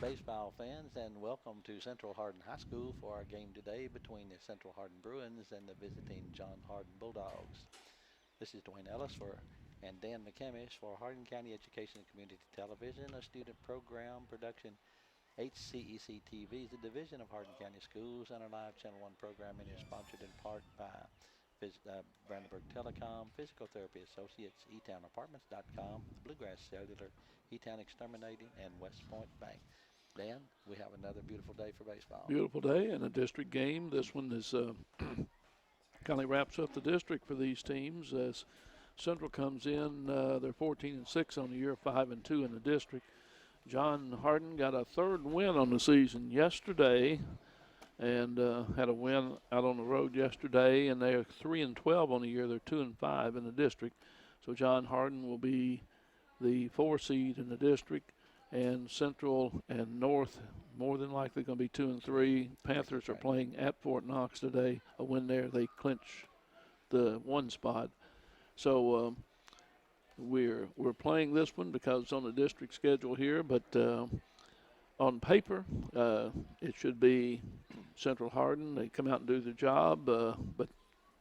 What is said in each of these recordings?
Baseball fans, and welcome to Central Hardin High School for our game today between the Central Hardin Bruins and the visiting John Hardin Bulldogs. This is Dwayne Ellis and Dan McCamish for Hardin County Education and Community Television, a student program production. HCEC-TV is a division of Hardin County Schools, and our live Channel 1 programming is sponsored in part by Brandenburg Telecom, Physical Therapy Associates, eTownApartments.com, Bluegrass Cellular, eTown Exterminating, and West Point Bank. Dan, we have another beautiful day for baseball. Beautiful day and a district game. This one is kind of wraps up the district for these teams as Central comes in. They're 14-6 on the year, 5-2 in the district. John Hardin got a third win on the season yesterday, and had a win out on the road yesterday. And they're 3-12 on the year. They're 2-5 in the district. So John Hardin will be the 4 seed in the district. And Central and North more than likely going to be 2-3. Panthers are playing at Fort Knox today. A win there, they clinch the 1 spot. So we're playing this one because it's on the district schedule here. But on paper, it should be Central Hardin. They come out and do their job, but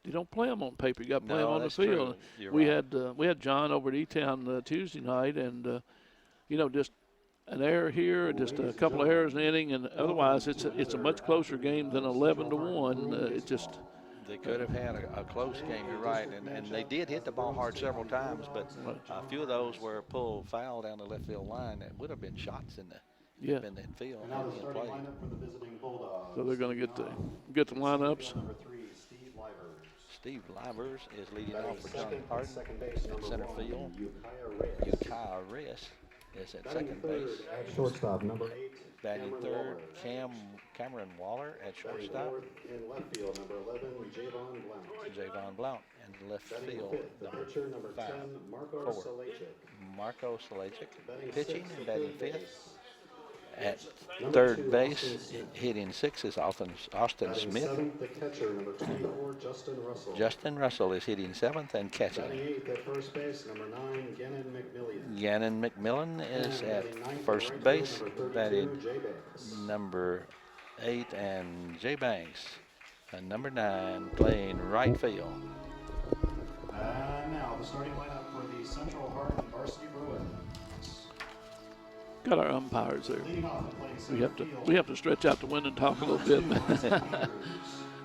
you don't play them on paper. You got to play them on the field. We had John over at E-Town Tuesday night, and just an error here, just a couple of errors in the inning, and otherwise it's a much closer game than 11-1. They could have had a close game, you're right, and they did hit the ball hard several times, but a few of those were pulled foul down the left field line. It would have been shots in that field. And now the starting lineup for the visiting Bulldogs. So they're going to get the lineups. Number 3, Steve Livers is leading off for John Hardin at center field. Ukiah Reyes is at second base. At shortstop, number 8. Batting third, Cameron Waller at shortstop. In left field, number 11, Javon Blount. And left field, number 10, Marco Salachik. Pitching and batting fifth. At third base, hitting 6 is Austin Smith. The catcher, number 24, Justin Russell. Justin Russell is hitting 7th and catching. Batting 8th at first base, number 9, Gannon McMillan is at first base, batting number 8, and Jay Banks, and number 9, playing right field. And now the starting lineup for the Central Hardin Varsity Bruins. Got our umpires there. We have to stretch out the window and talk a little bit.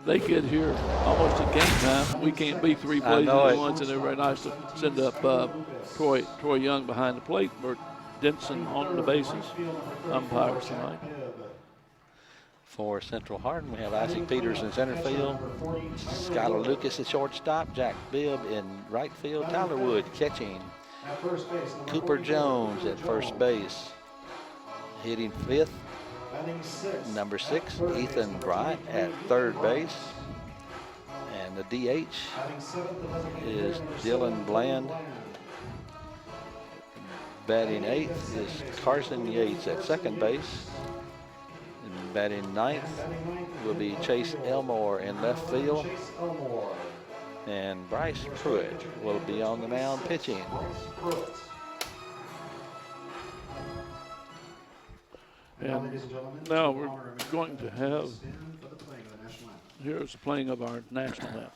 They get here almost at game time. We can't be 3 plays at once, and they're very nice to send up Troy Young behind the plate. Bert Denson on the bases. Umpires tonight. For Central Hardin, we have Isaac Peters in center field, Skylar Lucas at shortstop, Jack Bibb in right field, Tyler Wood catching, Cooper Jones at first base. Hitting 5th, number 6, Ethan Bright at third base. And the DH is Dylan Bland. Batting 8th is Carson Yates at second base. And batting 9th will be Chase Elmore in left field. And Bryce Pruitt will be on the mound pitching. And now we're going to have, here's the playing of our national anthem.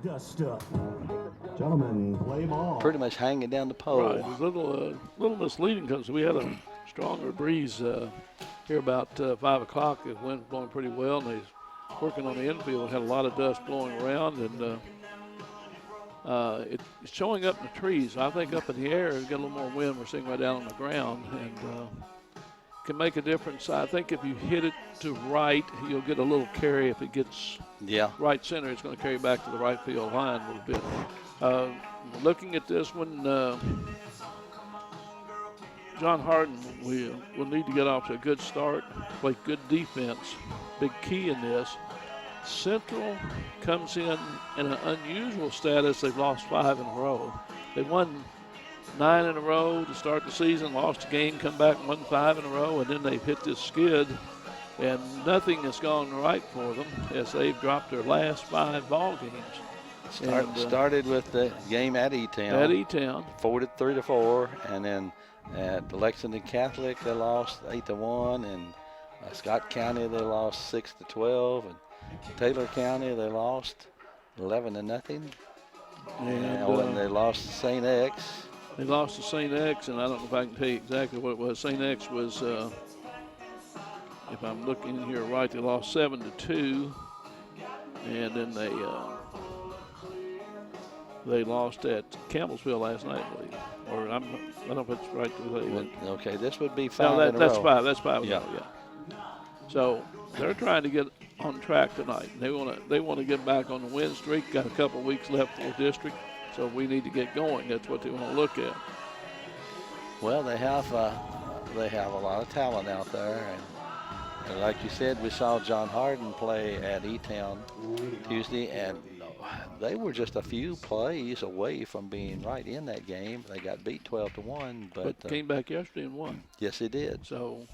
Dust up. Gentlemen, play ball. Pretty much hanging down the pole. Right, it was a little misleading because we had a stronger breeze here about 5 o'clock. The wind blowing pretty well, and he's working on the infield. Had a lot of dust blowing around, and it's showing up in the trees. I think up in the air, it's got a little more wind. We're seeing right down on the ground, and can make a difference. I think if you hit it to right, you'll get a little carry. If it gets right center, it's going to carry back to the right field line a little bit. Looking at this one, John Hardin, we will need to get off to a good start, play good defense. Big key in this. Central comes in an unusual status. They've lost 5 in a row. They won 9 in a row to start the season, lost a game, come back and won 5 in a row, and then they've hit this skid, and nothing has gone right for them as they've dropped their last 5 ball games. Started with the game at E-Town. At E-Town. 3-4, and then at Lexington Catholic they lost 8-1, and Scott County they lost 6-12, and Taylor County they lost 11-0, and they lost to St. X. They lost to St. X, and I don't know if I can tell you exactly what it was. St. X was, if I'm looking here right, they lost 7-2, and then they lost at Campbellsville last night, I believe. Or I don't know if it's right today. Okay, this would be 5 in a that's row. 5. That's 5 yeah. in a row, yeah. So they're trying to get on track tonight. They want to get back on the win streak. Got a couple of weeks left for district. So we need to get going. That's what they want to look at. Well, they have a lot of talent out there, and like you said, we saw John Hardin play at E-Town Tuesday, and they were just a few plays away from being right in that game. They got beat 12-1, but came back yesterday and won. Yes, they did. So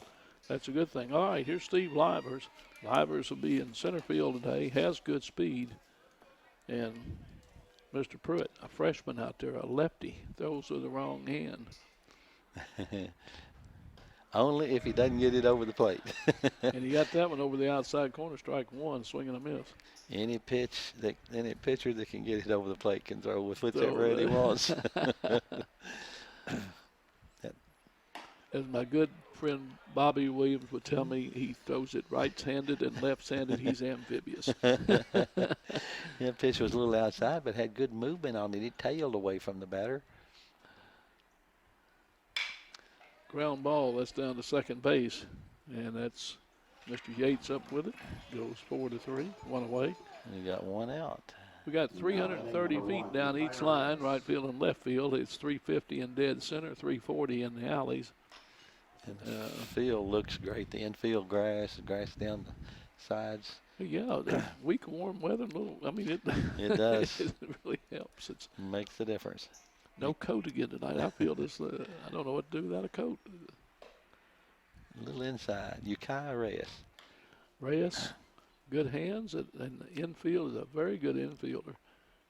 that's a good thing. All right, here's Steve Livers. Livers will be in center field today. Has good speed, and Mr. Pruitt, a freshman out there, a lefty, throws with the wrong hand. Only if he doesn't get it over the plate. And he got that one over the outside corner, strike 1, swing and a miss. Any pitcher that can get it over the plate can throw with whichever hand he wants. As my good friend Bobby Williams would tell me, he throws it right-handed and left-handed. He's amphibious. That pitch was a little outside, but had good movement on it. He tailed away from the batter. Ground ball, that's down to second base. And that's Mr. Yates up with it. Goes 4-3, 1 away. And you got 1 out. We got 330 feet down each line, right field and left field. It's 350 in dead center, 340 in the alleys. And the field looks great. The infield grass down the sides. Yeah, weak warm weather. It does. It really helps. It makes the difference. No coat again tonight. I feel this. I don't know what to do without a coat. A little inside. Ukai Reyes. Reyes, good hands, and the infield is a very good infielder.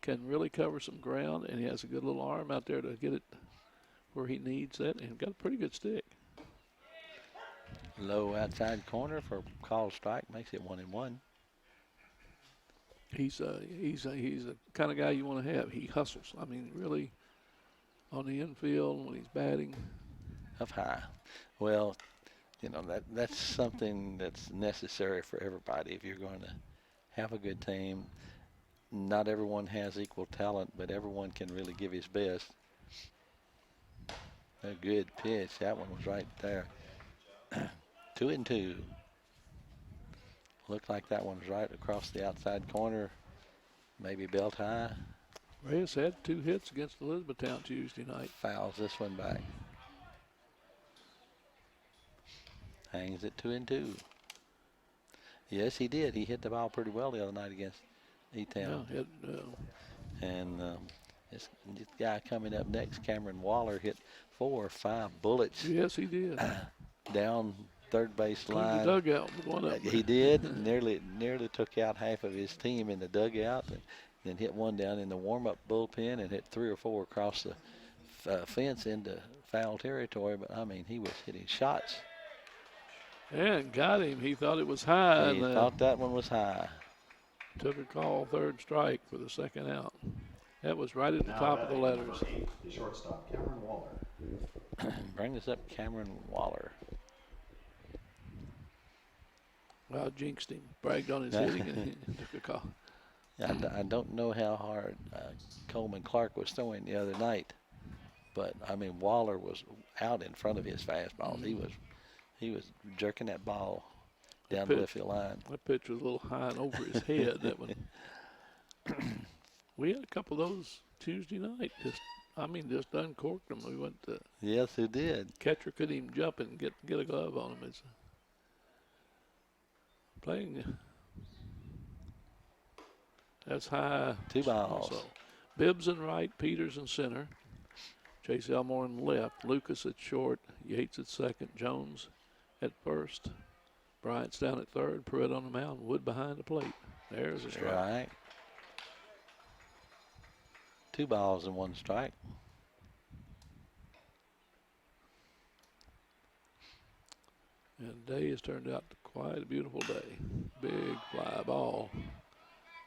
Can really cover some ground, and he has a good little arm out there to get it where he needs that, and got a pretty good stick. Low outside corner for called strike, makes it 1-1. He's a kind of guy you want to have. He hustles. I mean, really, on the infield when he's batting. Up high. Well, that's something that's necessary for everybody if you're going to have a good team. Not everyone has equal talent, but everyone can really give his best. A good pitch. That one was right there. 2-2. Looked like that one was right across the outside corner, maybe belt high. Reyes had 2 hits against Elizabethtown Tuesday night. Fouls this one back. Hangs at 2-2. Yes, he did. He hit the ball pretty well the other night against E-Town. Yeah, and this guy coming up next, Cameron Waller, hit 4 or 5 bullets. Yes, he did. Down third base line. The dugout with one of them. He did. nearly took out half of his team in the dugout, and then hit one down in the warm-up bullpen and hit 3 or 4 across the fence into foul territory. But, I mean, he was hitting shots. And got him. He thought it was high. He thought that one was high. Took a call, third strike for the second out. That was right at the Now top of the batting number letters. 8, the shortstop, Cameron Waller. Bring us up Cameron Waller. Well, I jinxed him. Bragged on his hitting and he took a call. I don't know how hard Coleman Clark was throwing the other night, but I mean Waller was out in front of his fastballs. He was jerking that ball down the left field line. That pitch was a little high and over his head. That one. We had a couple of those Tuesday night. Just uncorked them. We went to. Yes, who did? Catcher couldn't even jump and get a glove on him. It's playing. That's high. 2 balls. Also. Bibbs in right, Peters in center, Chase Elmore in left, Lucas at short, Yates at second, Jones at first, Bryant's down at third, Pruitt on the mound, Wood behind the plate. There's a strike. Right. 2 balls and 1 strike. And the day has turned out to quite a beautiful day. Big fly ball.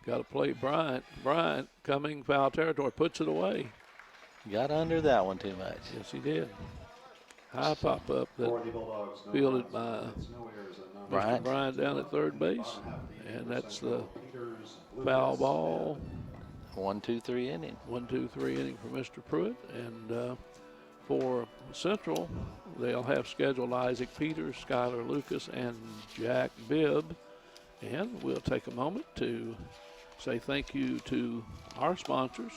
Got to play Bryant. Bryant coming foul territory, puts it away. Got under that one too much. Yes, he did. High pop up that For the Bulldogs, no fielded runs, by no hits, no errors, and no Bryant. mistakes. Bryant down at third base. Bottom half of the And inning, that's the Central, Peters, foul Lucas, ball. 1, 2, 3 inning. 1, 2, 3 inning for Mr. Pruitt. And for Central, they'll have scheduled Isaac Peters, Skylar Lucas, and Jack Bibb. And we'll take a moment to say thank you to our sponsors.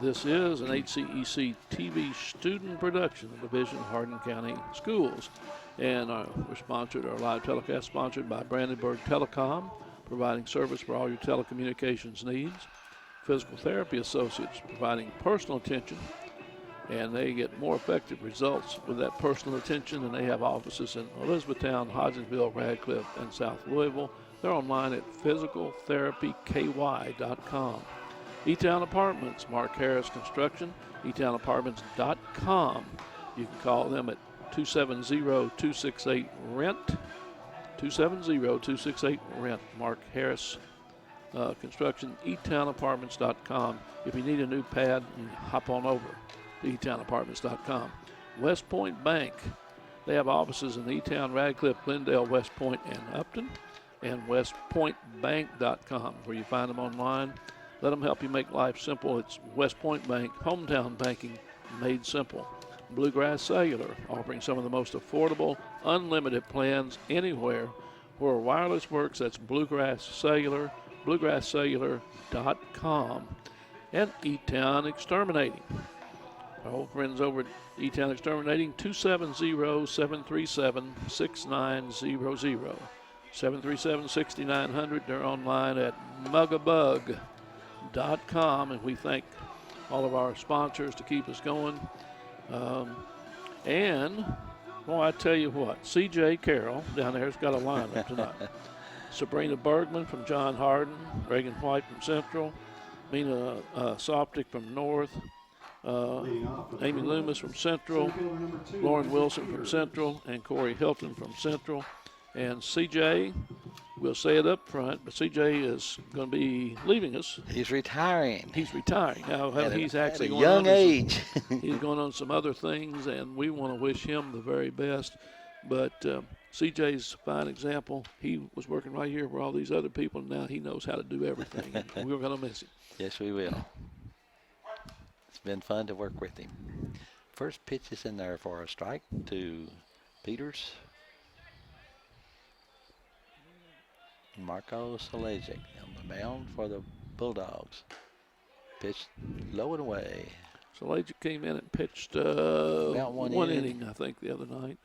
This is an HCEC-TV student production of Division Hardin County Schools. And we're sponsored, our live telecast sponsored by Brandenburg Telecom, providing service for all your telecommunications needs. Physical Therapy Associates, providing personal attention, and they get more effective results with that personal attention, and they have offices in Elizabethtown, Hodgensville, Radcliffe, and South Louisville. They're online at physicaltherapyky.com. E-Town Apartments, Mark Harris Construction, etownapartments.com. You can call them at 270-268-RENT, 270-268-RENT, Mark Harris Construction, etownapartments.com. If you need a new pad, you hop on over to etownapartments.com. West Point Bank, they have offices in E-Town, Radcliffe, Glendale, West Point, and Upton, and westpointbank.com, where you find them online. Let them help you make life simple. It's West Point Bank, hometown banking made simple. Bluegrass Cellular, offering some of the most affordable, unlimited plans anywhere where wireless works. That's Bluegrass Cellular, bluegrasscellular.com. And E-Town Exterminating. Our old friends over at E-Town Exterminating, 270-737-6900. 737-6900. They're online at mugabug.com, and we thank all of our sponsors to keep us going. And, well, I tell you what, C.J. Carroll down there has got a lineup tonight. Sabrina Bergman from John Hardin, Reagan White from Central, Mina Soptic from North, Amy Loomis from Central, Lauren Wilson from Central, and Corey Hilton from Central. And CJ, we'll say it up front, but CJ is going to be leaving us. He's retiring. He's retiring. Now, he's actually at a going young age. He's going on some other things, and we want to wish him the very best. But CJ's a fine example. He was working right here where all these other people, and now he knows how to do everything. And we're going to miss him. Yes, we will. It's been fun to work with him. First pitch is in there for a strike to Peters. Marco Salejic on the mound for the Bulldogs. Pitched low and away. Salejic came in and pitched About one inning, I think, the other night.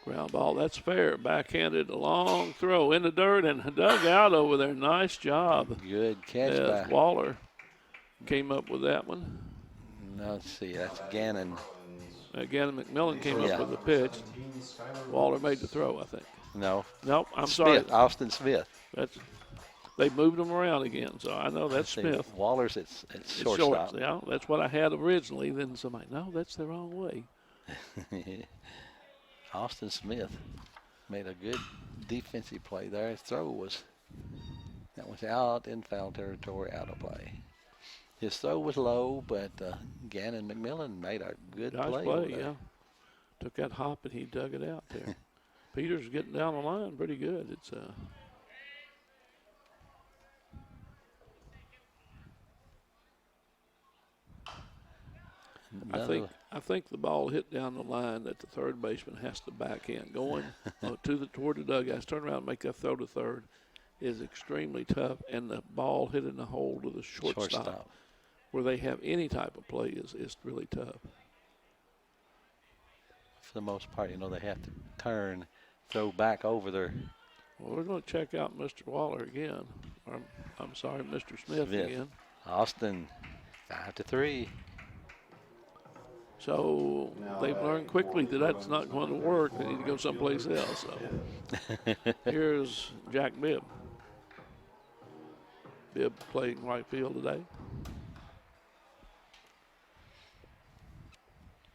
Ground ball, that's fair. Backhanded, a long throw in the dirt and dug out over there. Nice job. Good catch by Waller came up with that one. Let's see, that's Gannon. Gannon McMillan came up with the pitch. Waller made the throw, I think. No. Nope, I'm Smith, sorry. Austin Smith. That's They moved him around again, so I know that's See, Smith. Waller's it's It's shortstop. Yeah, that's what I had originally. Then somebody, no, that's the wrong way. Austin Smith made a good defensive play there. His throw was out in foul territory, out of play. His throw was low, but Gannon McMillan made a good Nice play. play, yeah. Took that hop and he dug it out there. Peters getting down the line pretty good. It's I think the ball hit down the line that the third baseman has to back in. Going toward the dugout, turn around and make that throw to third is extremely tough, and the ball hitting the hole to the shortstop where they have any type of play is really tough. For the most part, they have to turn, throw back over there. Well, we're going to check out Mr. Waller again. I'm sorry, Mr. Smith again. Austin, 5-3. So they've learned quickly that that's not going to work. They need to go someplace else. So here's Jack Bibb. Bibb playing right field today.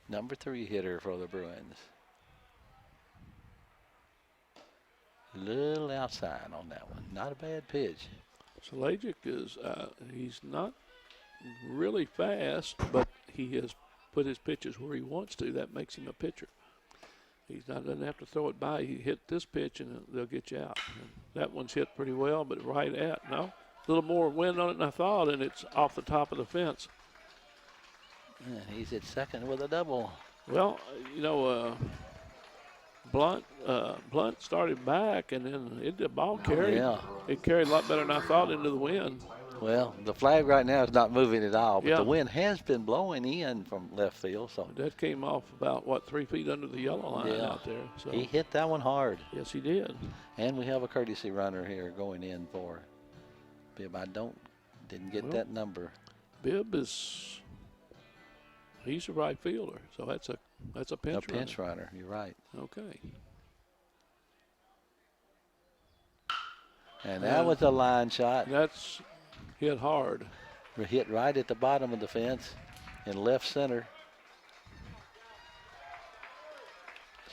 Number 3 hitter for the Bruins. Little outside on that one. Not a bad pitch. Salajic is, he's not really fast, but he has put his pitches where he wants to. That makes him a pitcher. Doesn't have to throw it by. He hit this pitch and they'll get you out. And that one's hit pretty well, but right at, a little more wind on it than I thought, and it's off the top of the fence. And he's at second with a double. Well, Blunt started back, and then the ball carried. Yeah. It carried a lot better than I thought into the wind. Well, the flag right now is not moving at all, but the wind has been blowing in from left field. So that came off about, 3 feet under the yellow line out there. So he hit that one hard. Yes, he did. And we have a courtesy runner here going in for Bibb. I didn't get that number. Bibb he's a right fielder, so that's a pinch runner. A pinch runner, you're right. Okay. And that was a line shot. That's hit hard. Hit right at the bottom of the fence in left center.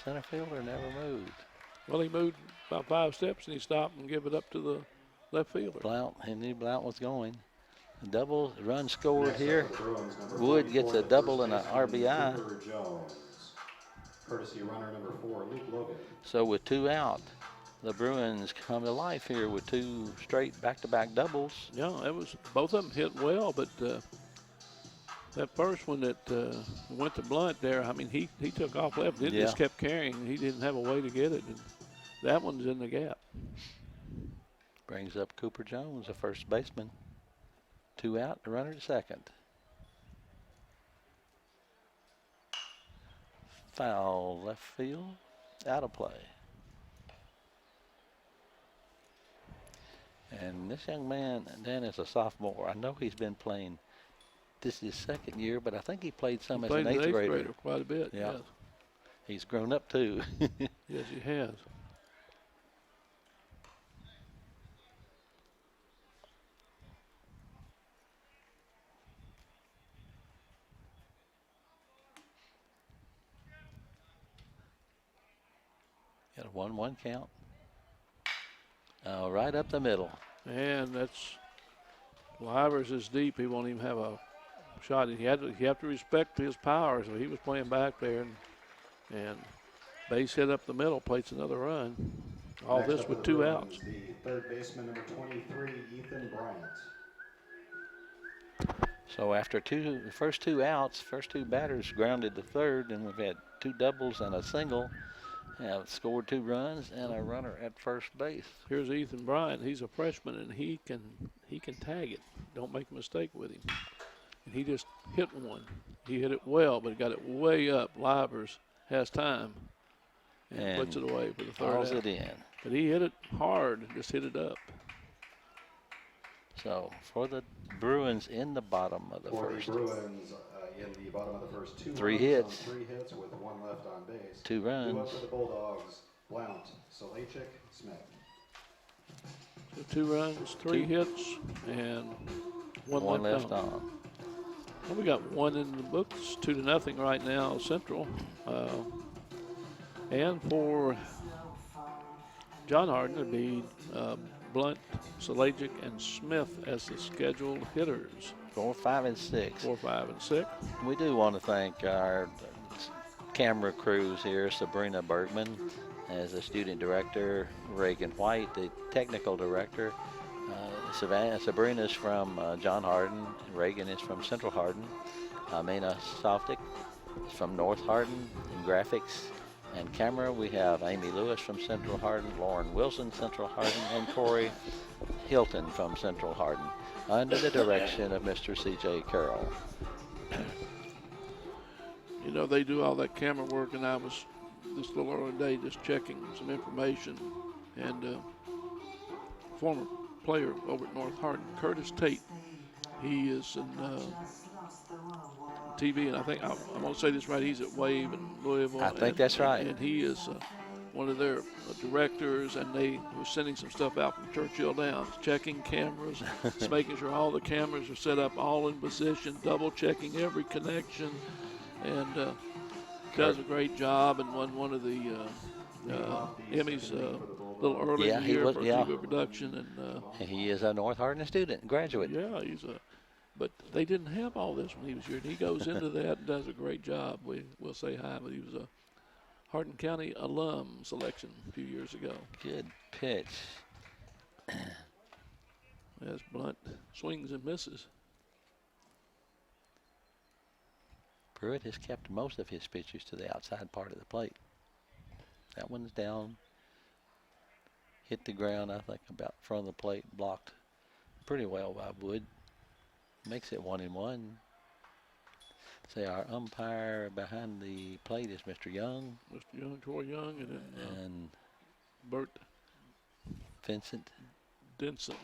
Center fielder never moved. Well, he moved about 5 steps and he stopped and gave it up to the left fielder. He knew Blount was going. A double run scored here. Wood gets a double and an RBI. Courtesy runner number 4, Luke Logan. So with 2 out, the Bruins come to life here with 2 straight back-to-back doubles. Yeah, both of them hit well, but that first one that went to Blunt there, he took off left. It just kept carrying. He didn't have a way to get it. And that one's in the gap. Brings up Cooper Jones, the first baseman. 2 out, the runner to second. Foul left field, out of play. And this young man, Dan, is a sophomore. I know he's been playing. This is his second year, but I think he played some as an eighth grader. Quite a bit. Yeah. Yes. He's grown up too. Yes, he has. Got a 1-1 count. Right up the middle. And that's Livers is deep. He won't even have a shot. You have to respect his power. So he was playing back there, and base hit up the middle, plates another run. All Next this with 2 outs. The third baseman, number 23, Ethan Bryant. So after the first 2 outs, first 2 batters grounded to third, and we've had 2 doubles and a single. Have scored 2 runs and a runner at first base. Here's Ethan Bryant. He's a freshman, and he can tag it. Don't make a mistake with him. And he just hit one. He hit it well, but got it way up. Livers has time and puts it away for the third Hauls out. it in. But he hit it hard, just hit it up. So for the Bruins in the bottom of the first. For the Bruins in the bottom of the first, 3 hits. 3 hits with 1 left on base. 2 runs. 2 up for the Bulldogs. Blount, Salajic, Smith. So 2 runs, 3 hits, and one left on. Well, we got 1 in the books, 2-0 right now, Central. And for John Hardin, it'd be Blunt, Salajic, and Smith as the scheduled hitters. 4, 5, and 6. 4, 5, and 6. We do want to thank our camera crews here, Sabrina Bergman as the student director, Reagan White, the technical director. Sabrina's from John Hardin, Reagan is from Central Hardin. Mena Softic is from North Hardin in graphics and camera. We have Amy Lewis from Central Hardin, Lauren Wilson, Central Hardin, and Corey Hilton from Central Hardin, under the direction of Mr. C.J. Carroll. You know, they do all that camera work, and I was this little earlier today just checking some information, and former player over at North Hardin, Curtis Tate, he is in TV, and I think I'm going to say this right, he's at Wave in Louisville. I think that's right. And he is one of their directors, and they were sending some stuff out from Churchill Downs, checking cameras, just making sure all the cameras are set up, all in position, double checking every connection, and does a great job, and won one of the Emmys a little early in the year for TV production. And he is a North Hardin student, graduate. Yeah, but they didn't have all this when he was here, and he goes into that and does a great job. We'll say hi, but he was a Hardin County alum selection a few years ago. Good pitch. As Blunt swings and misses. Pruitt has kept most of his pitches to the outside part of the plate. That one's down. Hit the ground, I think, about in front of the plate, blocked pretty well by Wood. Makes it 1-1. Say our umpire behind the plate is Mr. Young. Mr. Young, Troy Young, and then Bert Vincent Denson.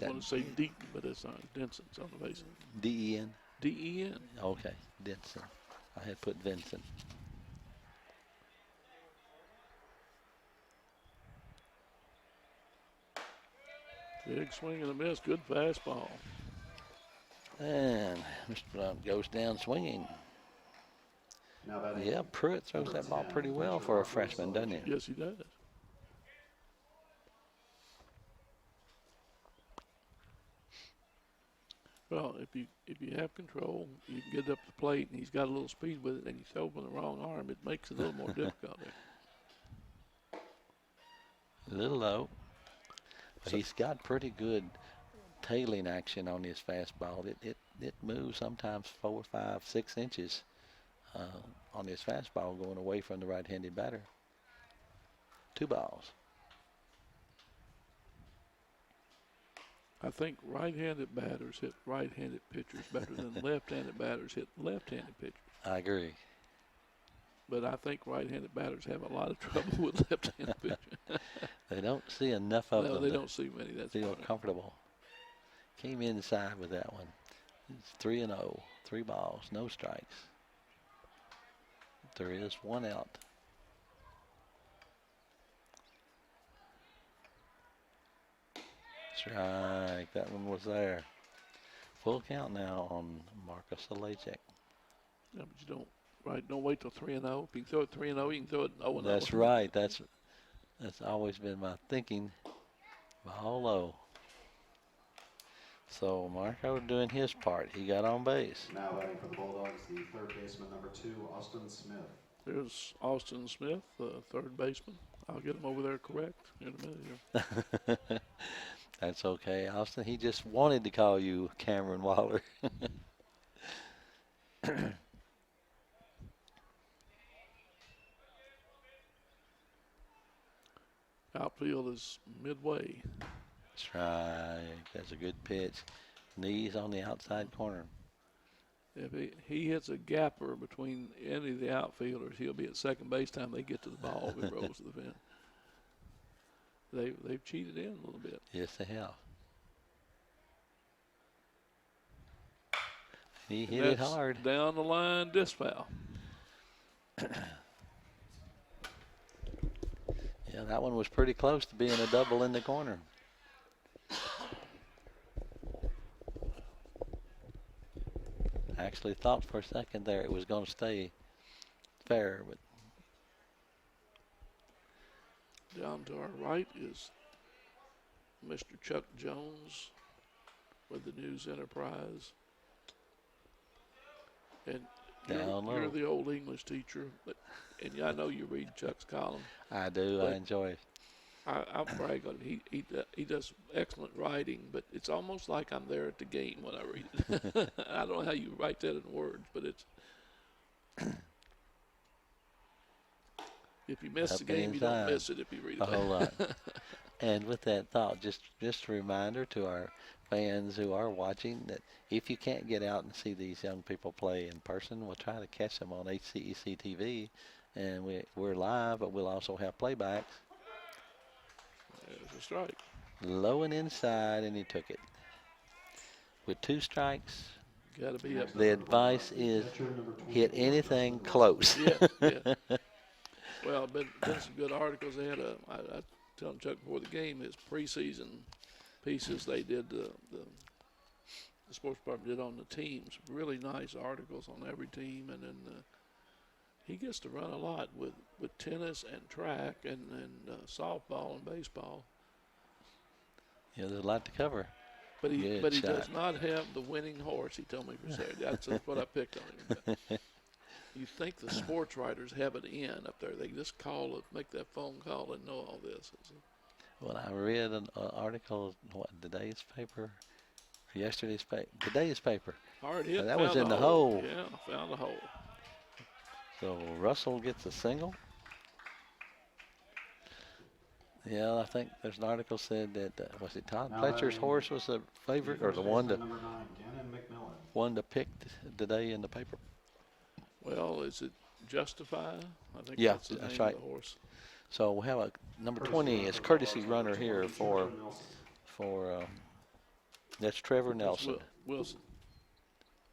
I want to say Deaton, but it's not. Denson's on the base. D-E-N? D-E-N. Okay, Denson. I had put Vincent. Big swing and a miss. Good fastball. And Mr. Blunt goes down swinging. Yeah, Pruitt throws that ball pretty well for a freshman, doesn't he? Yes, he does. Well, if you have control, you can get up the plate, and he's got a little speed with it, and you throw with the wrong arm, it makes it a little more difficult. A little low. But he's got pretty good tailing action on his fastball. It moves sometimes 4, 5, 6 inches on his fastball going away from the right-handed batter. 2 balls. I think right-handed batters hit right-handed pitchers better than left-handed batters hit left-handed pitchers. I agree. But I think right-handed batters have a lot of trouble with left-handed pitchers. They don't see enough of them. No, they don't see many. That's feel comfortable. Came inside with that one. It's 3-0, 3 balls, no strikes. There is 1 out. Strike, that one was there. Full count now on Marcus Alejek. Yeah, but you don't wait till 3-0. If you can throw it 3-0, you can throw it 0-0. That's right. That's always been my thinking. Ball low. So Marco doing his part. He got on base. Now batting for the Bulldogs, the third baseman, number 2, Austin Smith. There's Austin Smith, the third baseman. I'll get him over there correct in a minute here. That's okay, Austin. He just wanted to call you Cameron Waller. Outfield is midway. That's right. That's a good pitch. Knees on the outside corner. If he hits a gapper between any of the outfielders, he'll be at second base time they get to the ball if it rolls to the fence. They've cheated in a little bit. Yes, they have. He hit it hard. Down the line, disfoul. Yeah, Yeah, that one was pretty close to being a double in the corner. I actually thought for a second there it was going to stay fair, but Down to our right is Mr. Chuck Jones with the News Enterprise. And you're the old English teacher, and I know you read Chuck's column. I do. I enjoy it. I'll brag on it. He does excellent writing, but it's almost like I'm there at the game when I read it. I don't know how you write that in words, but it's if you miss the game, you don't miss it if you read it. A whole lot. And with that thought, just a reminder to our fans who are watching that if you can't get out and see these young people play in person, we'll try to catch them on HCEC-TV, and we're live, but we'll also have playbacks. There's a strike. Low and inside, and he took it. With 2 strikes, got to be up. The advice is hit anything close. Yeah. Well, been some good articles. They had I told Chuck before the game, his preseason pieces they did, the sports department did on the teams. Really nice articles on every team, and then he gets to run a lot with tennis and track and softball and baseball. Yeah, there's a lot to cover. But he does not have the winning horse. He told me for Saturday. That's what I picked on him. But you think the sports writers have it in up there? They just make that phone call and know all this. Well, I read an article, today's paper, or yesterday's paper, today's paper. Hard hit. That was in the hole. Yeah, found the hole. So Russell gets a single. Yeah, I think there's an article said that was it Todd Fletcher's horse was the favorite or the one to pick today in the paper. Well, is it Justify? I think that's the name right. of the horse. So we have a number 20 is courtesy runner here for that's Trevor Nelson. Wilson.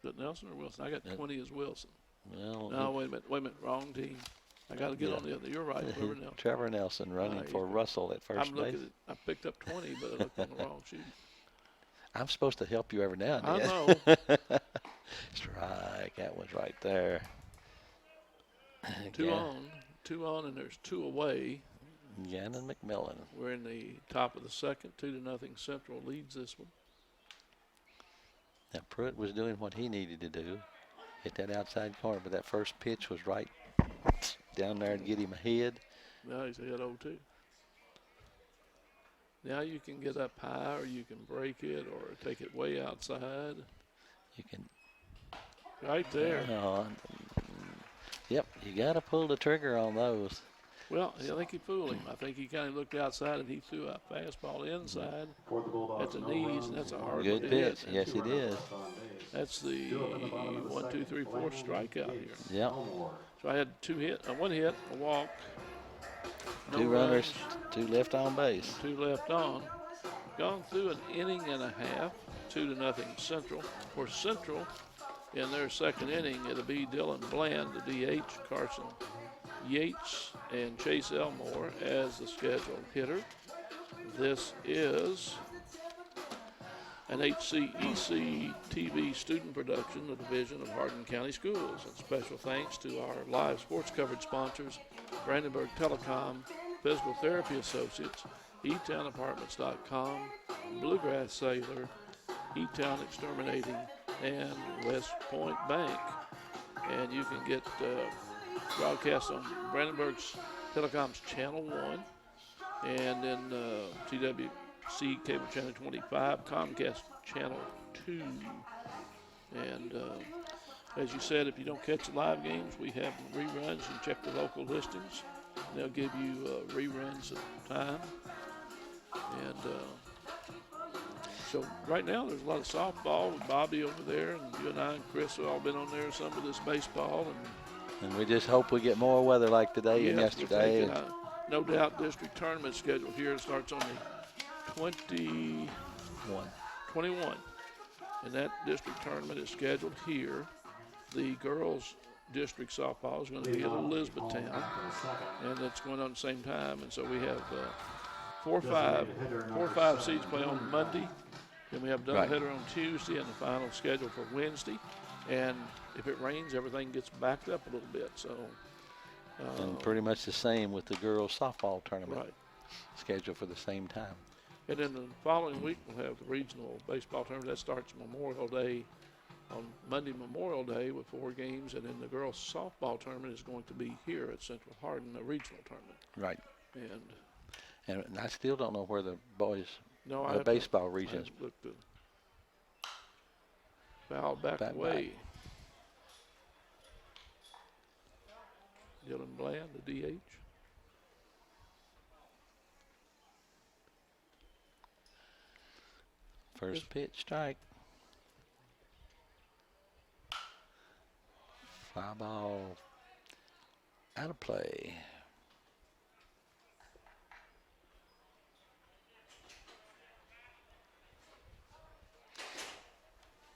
Is it Nelson or Wilson? I got 20 as Wilson. Well, no, wait a minute, wrong team. I got to get on the other. You're right, Trevor Nelson. Trevor Nelson running for Russell at first base. I picked up 20, but I looked on the wrong sheet. I'm supposed to help you every now and I then. know. Strike, that was right there. Two on, and there's 2 away. Gannon McMillan. We're in the top of the second. 2-0 Central leads this one. Now Pruitt was doing what he needed to do. Hit that outside corner, but that first pitch was right down there to get him ahead. Now he's ahead 0-2. Now you can get up high, or you can break it, or take it way outside. You can. Right there. Yep, you got to pull the trigger on those. Well, I think he fooled him. I think he kind of looked outside, and he threw a fastball inside at the knees, and that's a hard good pitch. Yes, it is. That's the 1, 2, 3, 4 strikeout here. Yep. So I had 1 hit, a walk. 2 runners, 2 left on base. 2 left on. Gone through an inning and a half, 2-0 Central. For Central, in their second inning, it'll be Dylan Bland, the DH, Carson Yates, and Chase Elmore as the scheduled hitter. This is an HCEC-TV student production, a division of Hardin County Schools. And special thanks to our live sports coverage sponsors, Brandenburg Telecom, Physical Therapy Associates, eTownApartments.com, Bluegrass Sailor, eTown Exterminating, and West Point Bank. And you can get broadcast on Brandenburg's Telecom's Channel 1, and then TWC Cable Channel 25, Comcast Channel 2. And as you said, if you don't catch the live games, we have reruns. You check the local listings. They'll give you reruns at the time. And so right now there's a lot of softball with Bobby over there, and you and I and Chris have all been on there some of this baseball. And we just hope we get more weather like today and yesterday. No doubt district tournament scheduled here. It starts on the 21. And that district tournament is scheduled here. The girls district softball is going to be at Elizabethtown, and it's going on at the same time. And so we have 4 or 5 seeds play on Monday. Then we have a doubleheader on Tuesday, and the final schedule for Wednesday. And if it rains, everything gets backed up a little bit. So. And pretty much the same with the girls softball tournament. Right. Scheduled for the same time. And then the following week we'll have the regional baseball tournament. That starts Memorial Day, on Monday Memorial Day with 4 games. And then the girls softball tournament is going to be here at Central Hardin, a regional tournament. Right. And I still don't know where the boys the baseball regions. Foul back away. Dylan Bland, the DH. First pitch, strike. Fly ball out of play.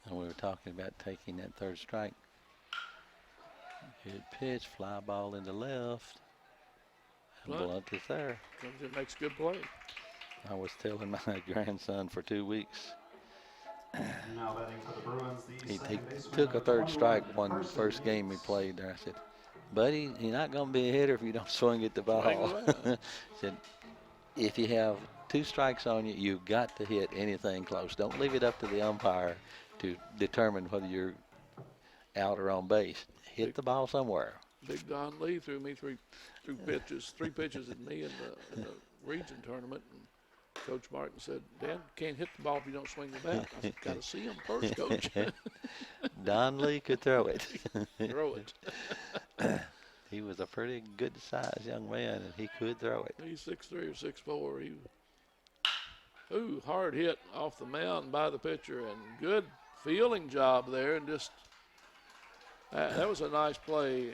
And we were talking about taking that third strike. Good pitch, fly ball into left. And Blunt is there. Comes in, makes a good play. I was telling my grandson for 2 weeks. Now batting for the Bruins, the He second baseman, took a third strike Larson. one first game he played there. I said, buddy, you're not going to be a hitter if you don't swing at the ball. I said, if you have 2 strikes on you, you've got to hit anything close. Don't leave it up to the umpire to determine whether you're out or on base. Hit the ball somewhere. Big Don Lee threw me 3 pitches at me in the region tournament. And Coach Martin said, Dan, can't hit the ball if you don't swing the bat. I said, got to see him first, Coach. Don Lee could throw it. Throw it. He was a pretty good-sized young man, and he could throw it. He's 6'3" or 6'4". Hard hit off the mound by the pitcher, and good fielding job there, and just that was a nice play.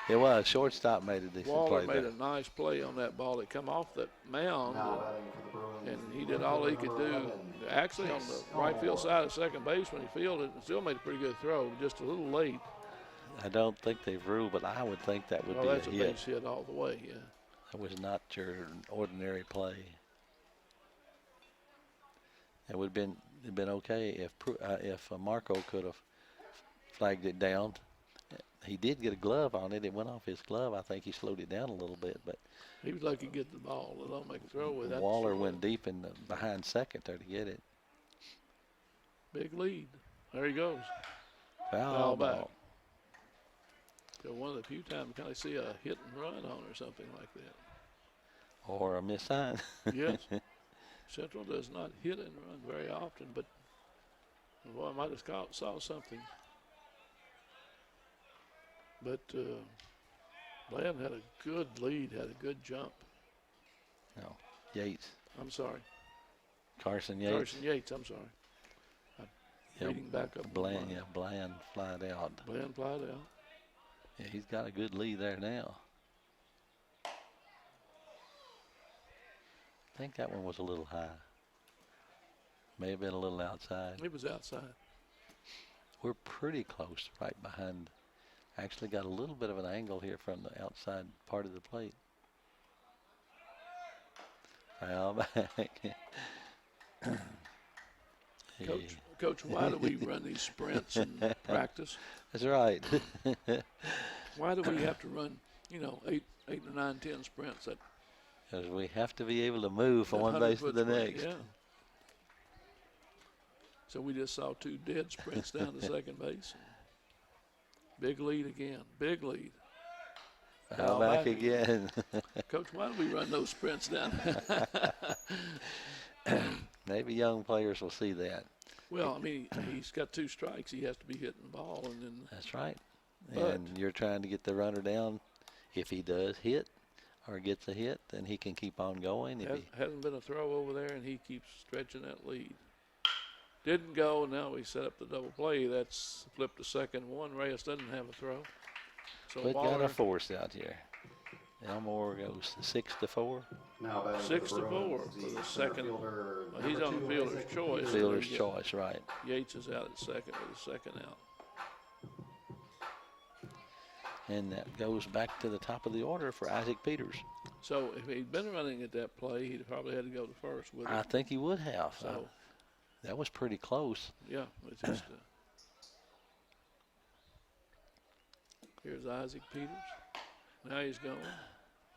It was. Shortstop made a decent Waller play made there. a nice play on that ball. It come off that mound, Now batting for the Bruins, and he did all he could do. Actually, on the right field side of second base when he fielded, and still made a pretty good throw, just a little late. I don't think they've ruled, but I would think that would be That's a a hit. base hit all the way, yeah. That was not your ordinary play. It would have been okay if Marco could have flagged it down. He did get a glove on it. It went off his glove. I think he slowed it down a little bit, but He was lucky to get the ball. They don't make a throw with that. Waller went deep in behind second there to get it. Big lead. There he goes. Foul back. ball. So one of the few times you kind of see a hit and run on or something like that. Or a miss sign. Yes. Central does not hit and run very often, but boy, I might have saw something. But Bland had a good lead, had a good jump. No, Yates. I'm sorry. Carson Yates. Carson Yates, I'm sorry. I'm reading back up. Bland, Bland flied out. Bland flied out. Yeah, he's got a good lead there now. I think that one was a little high. May have been a little outside. It was outside. We're pretty close, right behind. Actually got a little bit of an angle here from the outside part of the plate. Foul back. Coach, why do we run these sprints in practice? That's right. Why do we have to run, 8 or 9, 10 sprints? Because we have to be able to move from one base to the next. Yeah. So we just saw 2 dead sprints down to second base. Big lead again. Big lead. Foul back again. Coach, why do we run those sprints down? Maybe young players will see that. Well, I mean, he's got 2 strikes. He has to be hitting the ball, and then. That's right. And you're trying to get the runner down. If he does hit or gets a hit, then he can keep on going. Hasn't been a throw over there, and he keeps stretching that lead. Didn't go. Now we set up the double play. That's flipped to second one. Reyes doesn't have a throw. So But Waller, got a force out here. Elmore goes 6-4. Now batting 6 for to the 4 Bruins, for the center second. fielder, Well, he's number on the 2, fielder's Isaac choice. Fielder's choice, right. Yates is out at second with a second out. And that goes back to the top of the order for Isaac Peters. So if he'd been running at that play, he'd probably had to go to first with I it. think he would have. So that was pretty close. yeah, it's just here's Isaac Peters. Now he's going.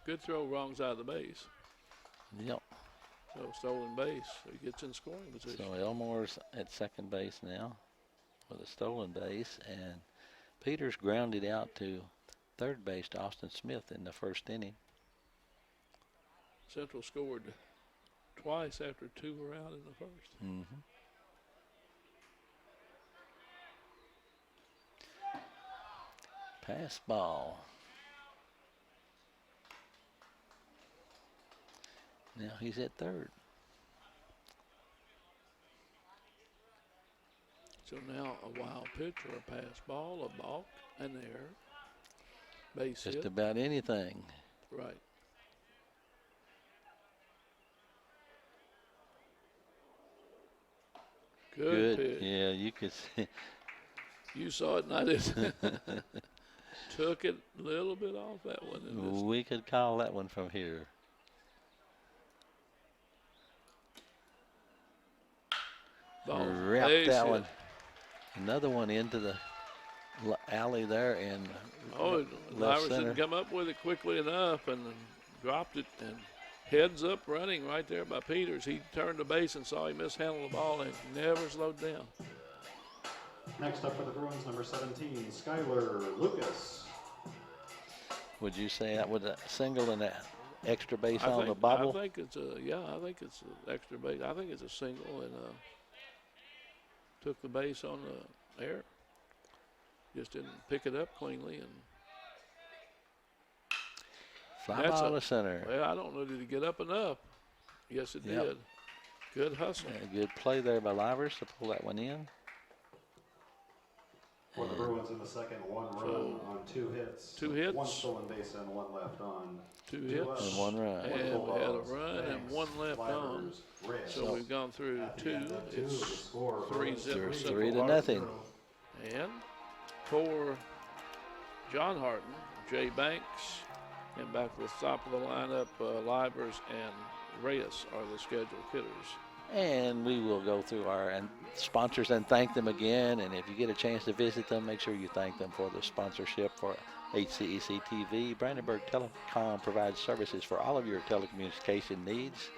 Good throw, wrong side of the base. Yep. So stolen base. So he gets in scoring position. So Elmore's at second base now with a stolen base, and Peters grounded out to third base to Austin Smith in the first inning. Central scored twice after 2 were out in the first. Mm-hmm. Pass ball. Now he's at third. So now a wild pitch or a pass ball, a balk, an error, base Just hit. about anything. Right. Good pitch. Yeah, you could see. You saw it and I didn't. Took it a little bit off that one. And just We could call that one from here. ball Wrapped base that hit. one. Another one into the alley there and Oh, left Livers center. didn't come up with it quickly enough and dropped it and heads up running right there by Peters. He turned the base and saw him mishandle the ball and never slowed down. Next up for the Bruins, number 17, Skylar Lucas. Would you say that was a single and that extra base I on think, the bobble? I think it's I think it's an extra base. I think it's a single and took the base on the air. Just didn't pick it up cleanly and Fly that's ball to center. well, I don't know, did he get up enough? Yes, it Yep. did. Good hustle. A good play there by Livers to pull that one in. For the Bruins in the second, one run on 2 hits. 2 hits. 1 stolen base and 1 left on. 2 2 hits. outs. And 1 run. And we had a Bulldogs, run and Banks, 1 left on. Livers, Reyes. So we've gone through At the 2. end of 2, the It's score, 3-0 Bruins Central 3 to Hardin. nothing. And for John Hardin, Jay Banks, and back to the top of the lineup, Livers and Reyes are the scheduled hitters. And we will go through our sponsors and thank them again. And if you get a chance to visit them, make sure you thank them for the sponsorship for HCEC-TV. Brandenburg Telecom provides services for all of your telecommunication needs.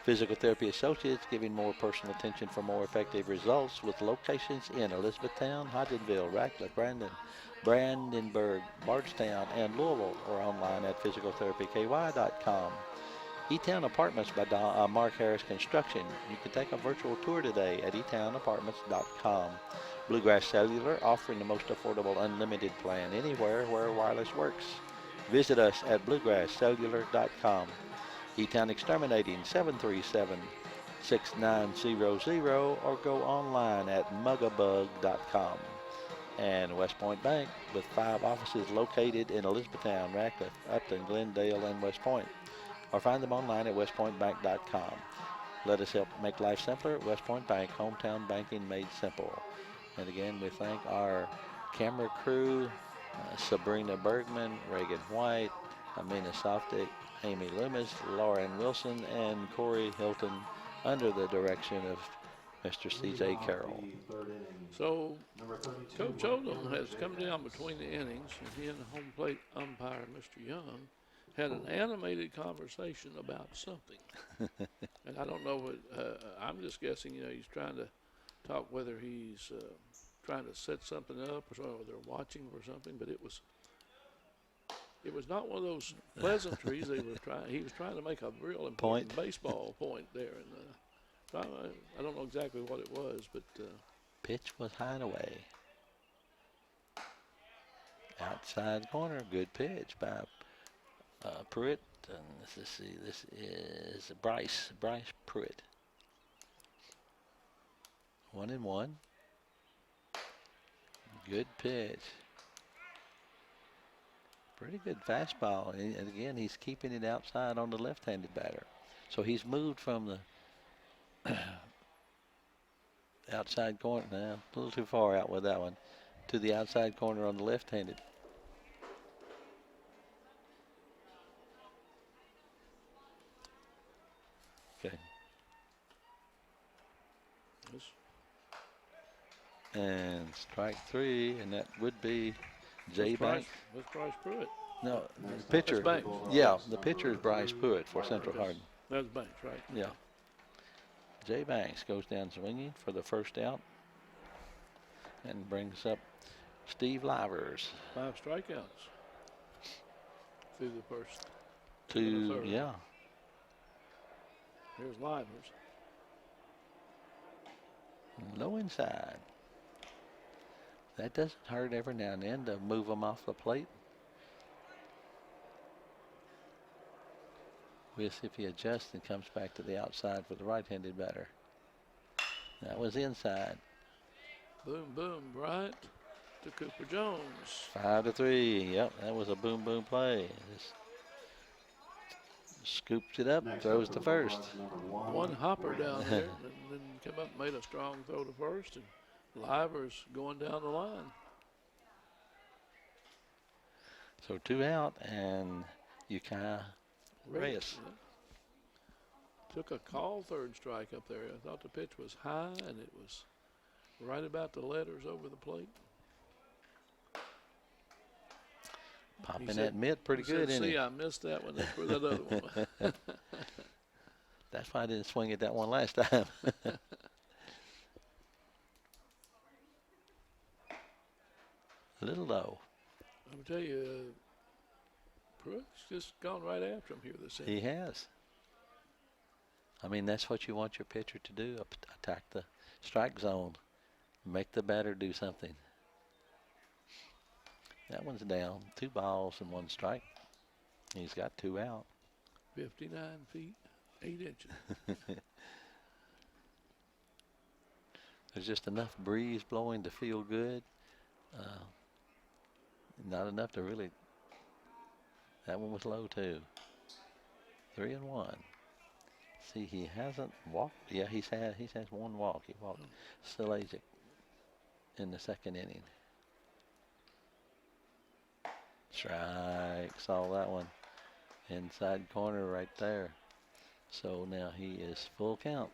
Physical Therapy Associates giving more personal attention for more effective results with locations in Elizabethtown, Hodgenville, Ratcliffe, Brandenburg, Bardstown, and Louisville, or online at physicaltherapyky.com. E-Town Apartments by Mark Harris Construction. You can take a virtual tour today at etownapartments.com. Bluegrass Cellular, offering the most affordable unlimited plan anywhere where wireless works. Visit us at bluegrasscellular.com. E-Town Exterminating, 737-6900, or go online at mugabug.com. And West Point Bank, with 5 offices located in Elizabethtown, Ratcliffe, Upton, Glendale, and West Point. Or find them online at westpointbank.com. Let us help make life simpler at West Point Bank, hometown banking made simple. And again, we thank our camera crew, Sabrina Bergman, Reagan White, Amina Softic, Amy Loomis, Lauren Wilson, and Corey Hilton, under the direction of Mr. C.J. Carroll. So Number 32, Coach Odom has come down between the innings, and he and the home plate umpire, Mr. Young, had an animated conversation about something. And I don't know what, I'm just guessing, he's trying to talk whether he's trying to set something up or something, or they're watching for something, but it was not one of those pleasantries he was trying to make a real important baseball point there. And I don't know exactly what it was, but Pitch was high and away. Outside corner, good pitch by Pruitt. And let's see, this is Bryce Pruitt. 1-1. Good pitch. Pretty good fastball. And again, he's keeping it outside on the left-handed batter. So he's moved from the outside corner, now a little too far out with that one, to the outside corner on the left-handed. And strike 3, and that would be Jay Banks. What's Bryce Pruitt? No, Next up, pitcher. Banks. Yeah, the pitcher is Bryce Pruitt for Central Hardin. That's Banks, right? Yeah. Jay Banks goes down swinging for the first out and brings up Steve Livers. 5 strikeouts through the first. To, yeah. Here's Livers. Low inside. That doesn't hurt every now and then to move them off the plate. We'll see if he adjusts and comes back to the outside for the right-handed batter. That was inside. Boom, boom, right to Cooper Jones. 5-3. Yep, that was a boom, boom play. Just scoops it up, throws to first. One hopper down there, and then came up and made a strong throw to first, and Livers going down the line. So 2 out, and Ukiah Reyes. Yeah. Took a call third strike up there. I thought the pitch was high, and it was right about the letters over the plate. Popping He that said- mitt pretty He good, said, isn't see, he? I missed that one. That's where that other one was. That's why I didn't swing at that one last time. A little low. I'm going to tell you, Pruitt's just gone right after him here this He inning. has. I mean, that's what you want your pitcher to do, attack the strike zone, make the batter do something. That one's down. 2 balls and 1 strike. He's got 2 out. 59 feet, 8 inches. There's just enough breeze blowing to feel good. Not enough to really. That one was low too. 3-1. See, he hasn't walked. Yeah, he has 1 walk. He walked Stalajic in the 2nd inning. Strike. Saw that one. Inside corner right there. So now he is full count.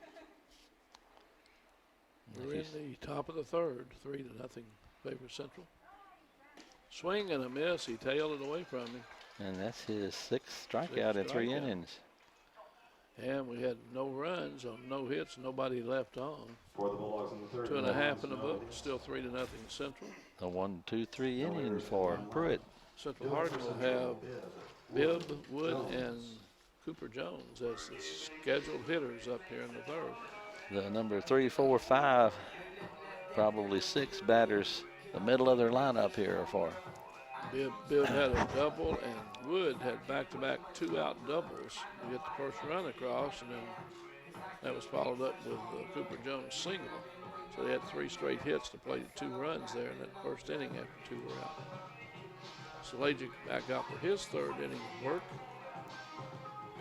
We're in the top of the 3rd, 3-0 favor Central. Swing and a miss. He tailed it away from him. And that's his 6th strikeout in 3 strikeout. innings. And we had no runs on no hits, nobody left on. For the Bulldogs in the 3rd. 2.5 in the book, still 3-0 Central. The 1, 2, 3 innings for Pruitt. Central Hardin will have Bibb, Wood, and Cooper Jones as the scheduled hitters up here in the 3rd. The number 3, 4, 5, probably 6 batters. The middle of their lineup here for. Bibb had a double, and Wood had back-to-back 2-out doubles to get the first run across, and then that was followed up with Cooper Jones' single. So they had 3 straight hits to play 2 runs there in that first inning after 2 were out. Stalajic back out for his 3rd inning of work.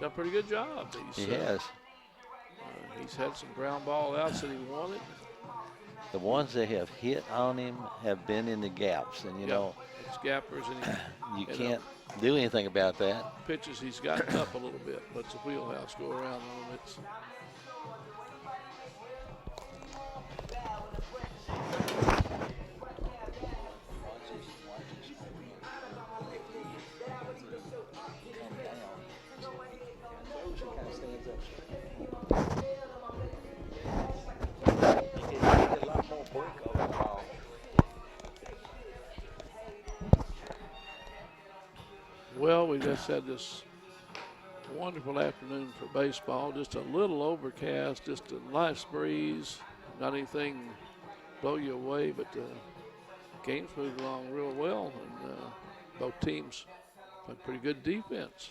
Done a pretty good job. He has. He's had some ground ball outs that he wanted. The ones that have hit on him have been in the gaps, and you know It's gappers, and you know, can't do anything about that. pitches he's gotten up a little bit, but the wheelhouse go around on him. It's well, we just had this wonderful afternoon for baseball. Just a little overcast, just a nice breeze. Not anything blow you away, but the game's moved along real well, and both teams played pretty good defense.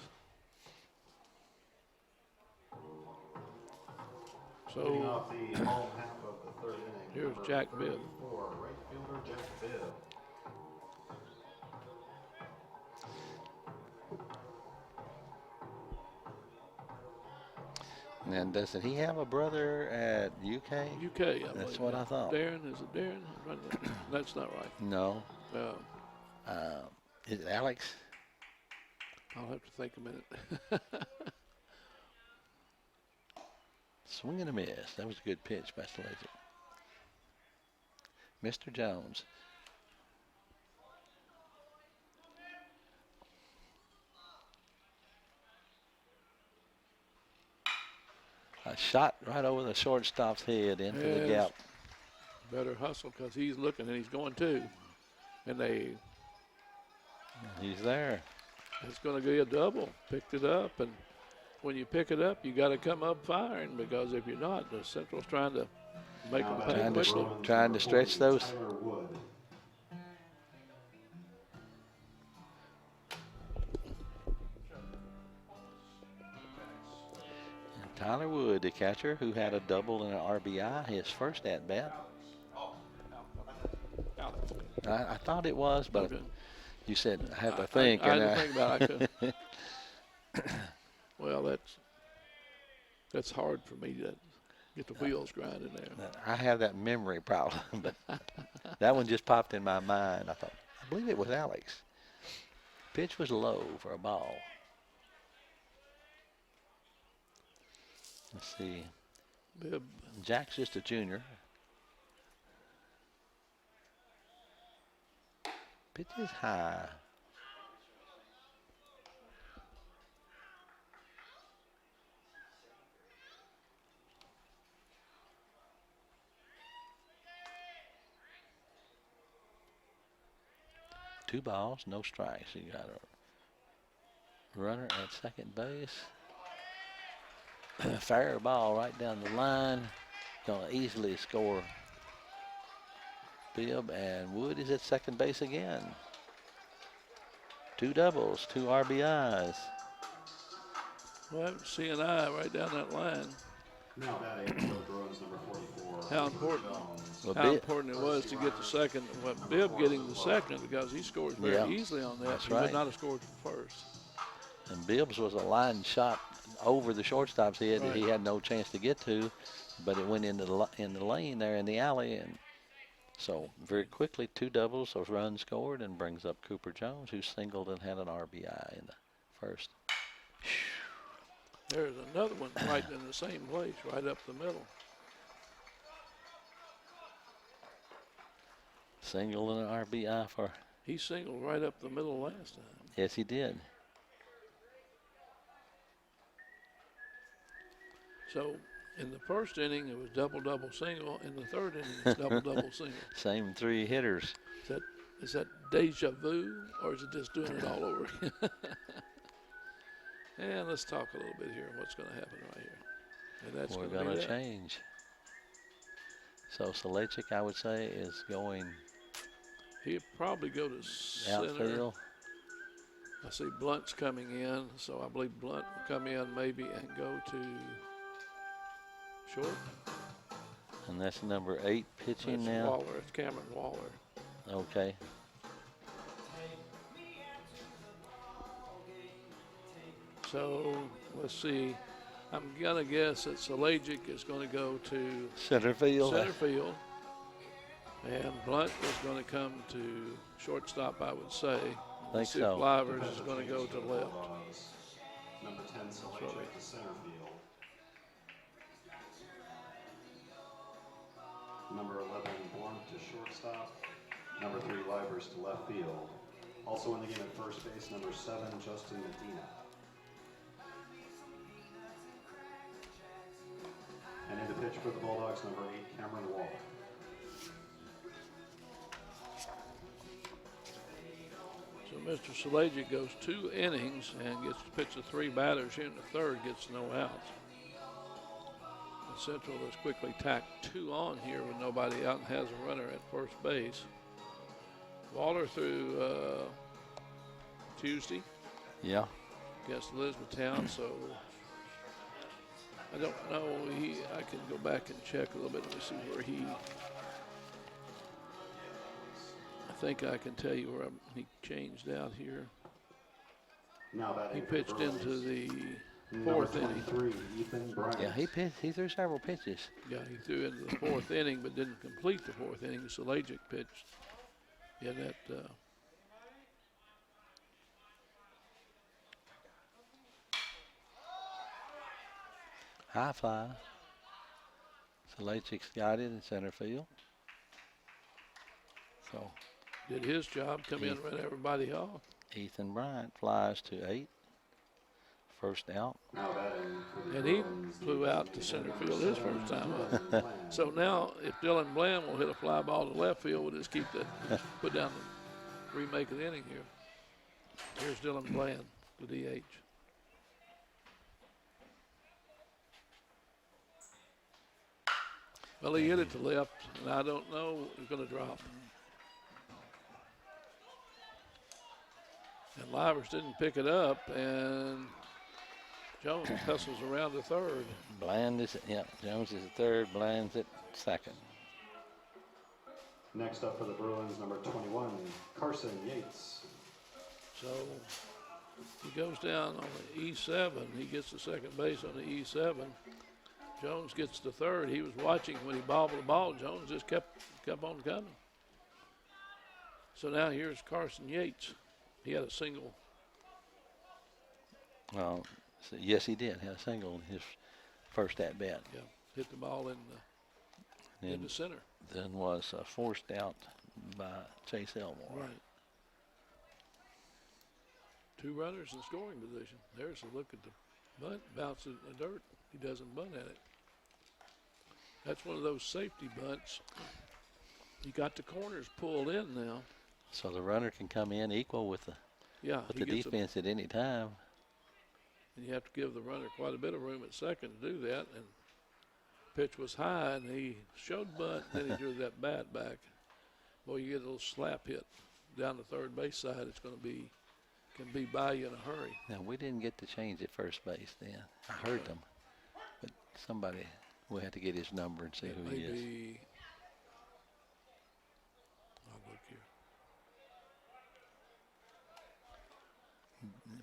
Leading So off the home half of the 3rd inning. here's number Jack Bibb. 34, right fielder Jack Bibb. And doesn't he have a brother at UK? UK, I That's believe. what I thought. Darren, is it Darren? That's not right. No. Uh, Is it Alex? I'll have to think a minute. Swing Swing and a miss. That was a good pitch by Stalajic. Mr. Jones. A shot right over the shortstop's head into the gap. Better hustle because he's looking and he's going too. And He's there. it's going to be a double. Picked it up, and when you pick it up, you got to come up firing because if you're not, the Central's trying to make them pay quickly. Trying to stretch those. Tyler Wood, the catcher, who had a double and an RBI, his first at bat. I thought it was, but Okay. you said I had to think. I had to think about it. Well, that's hard for me to get the wheels grinding there. I have that memory problem, but that one just popped in my mind. I thought, I believe it was Alex. Pitch was low for a ball. Let's see. Bibb. Jack's just a junior. Pitch is high. Two balls, no strikes. You got a runner at second base. Fair ball right down the line. Gonna easily score. Bibb, and Wood is at second base again. Two doubles, two RBIs. Well, CNI right down that line. Now batting for the Bruins, number 44. How important, Well, how important it was to get the second. Well, Bibb getting the second because he scores very easily on that. That's He right. would not have scored the first. And Bibbs was a line shot over the shortstop's head that he had no chance to get to, but it went into the lane there in the alley, and so very quickly two doubles, those runs scored, and brings up Cooper Jones, who singled and had an RBI in the first. There's another one right in the same place, right up the middle. Single and an RBI for. He singled right up the middle last time. Yes, he did. So in the first inning, it was double, double, single. In the third inning, it's double, double, single. Same three hitters. Is that deja vu, or is it just doing it all over again? And let's talk a little bit here. What's going to happen right here? And that's We're going going to to change. So Salechik, I would say, is going He'll probably go to center. outfield. I see Blunt's coming in, so I believe Blunt will come in maybe and go to short. And that's number 8 pitching That's now. Waller. It's Cameron Waller. Okay. So let's see. I'm gonna guess that Salajic is going to go to Center field. center field, and Blunt is going to come to shortstop. I would say. Think See so. Flivers is going to go to left. Number 10, Salachik to center field. Number 11, Blunt to shortstop. Number 3, Livers to left field. Also in the game at first base, number 7, Justin Medina. And in the pitch for the Bulldogs, number 8, Cameron Waller. So Mr. Salajic goes 2 innings and gets to pitch to 3 batters here in the third, gets no outs. And Central has quickly tacked 2 on here with nobody out and has a runner at first base. Waller through Tuesday Yeah. against Elizabethtown, so I don't know. I can go back and check a little bit. Let me see where I think I can tell you where he changed out here. Now batting He for the pitched into Bruins, the number 4th inning. 23, Ethan Bryant. Yeah, he pitched. He threw several pitches. Yeah, he threw into the 4th inning, but didn't complete the 4th inning. Salajic pitched in that. High fly. Salachik's got it in center field. So did his job, come in, ran everybody off. Ethan Bryant flies to 8. First out. Now batting for the And he Bruins, the flew out to designated center hitter, field number his 7, first time up. Dylan Bland. So now, if Dylan Bland will hit a fly ball to left field, we'll just keep the put down the remake of the inning here. Here's Dylan Bland, the DH. Well, he hit it to left, and I don't know, he's going to drop. And Livers didn't pick it up, and Jones hustles around to third. Bland is, Jones is at third, Bland's at second. Next up for the Bruins, number 21, Carson Yates. So he goes down on the E7. He gets to second base on the E7. Jones gets to third. He was watching when he bobbled the ball. Jones just kept on coming. So now here's Carson Yates. He had a single. Well, so yes, he did. Had a single in his first at bat. Yeah, hit the ball in the center. Then was forced out by Chase Elmore. Right. 2 runners in scoring position. There's a look at the bunt. Bounces in the dirt. He doesn't bunt at it. That's one of those safety bunts. You got the corners pulled in now. So the runner can come in equal with the He gets defense at any time. and you have to give the runner quite a bit of room at second to do that. And pitch was high, and he showed bunt, then he drew that bat back. Boy, you get a little slap hit down the third base side, it's going to be, can be by you in a hurry. Now, we didn't get to change at first base then. I heard them, but somebody, we'll have to get his number and see who he is. Maybe, I'll look here.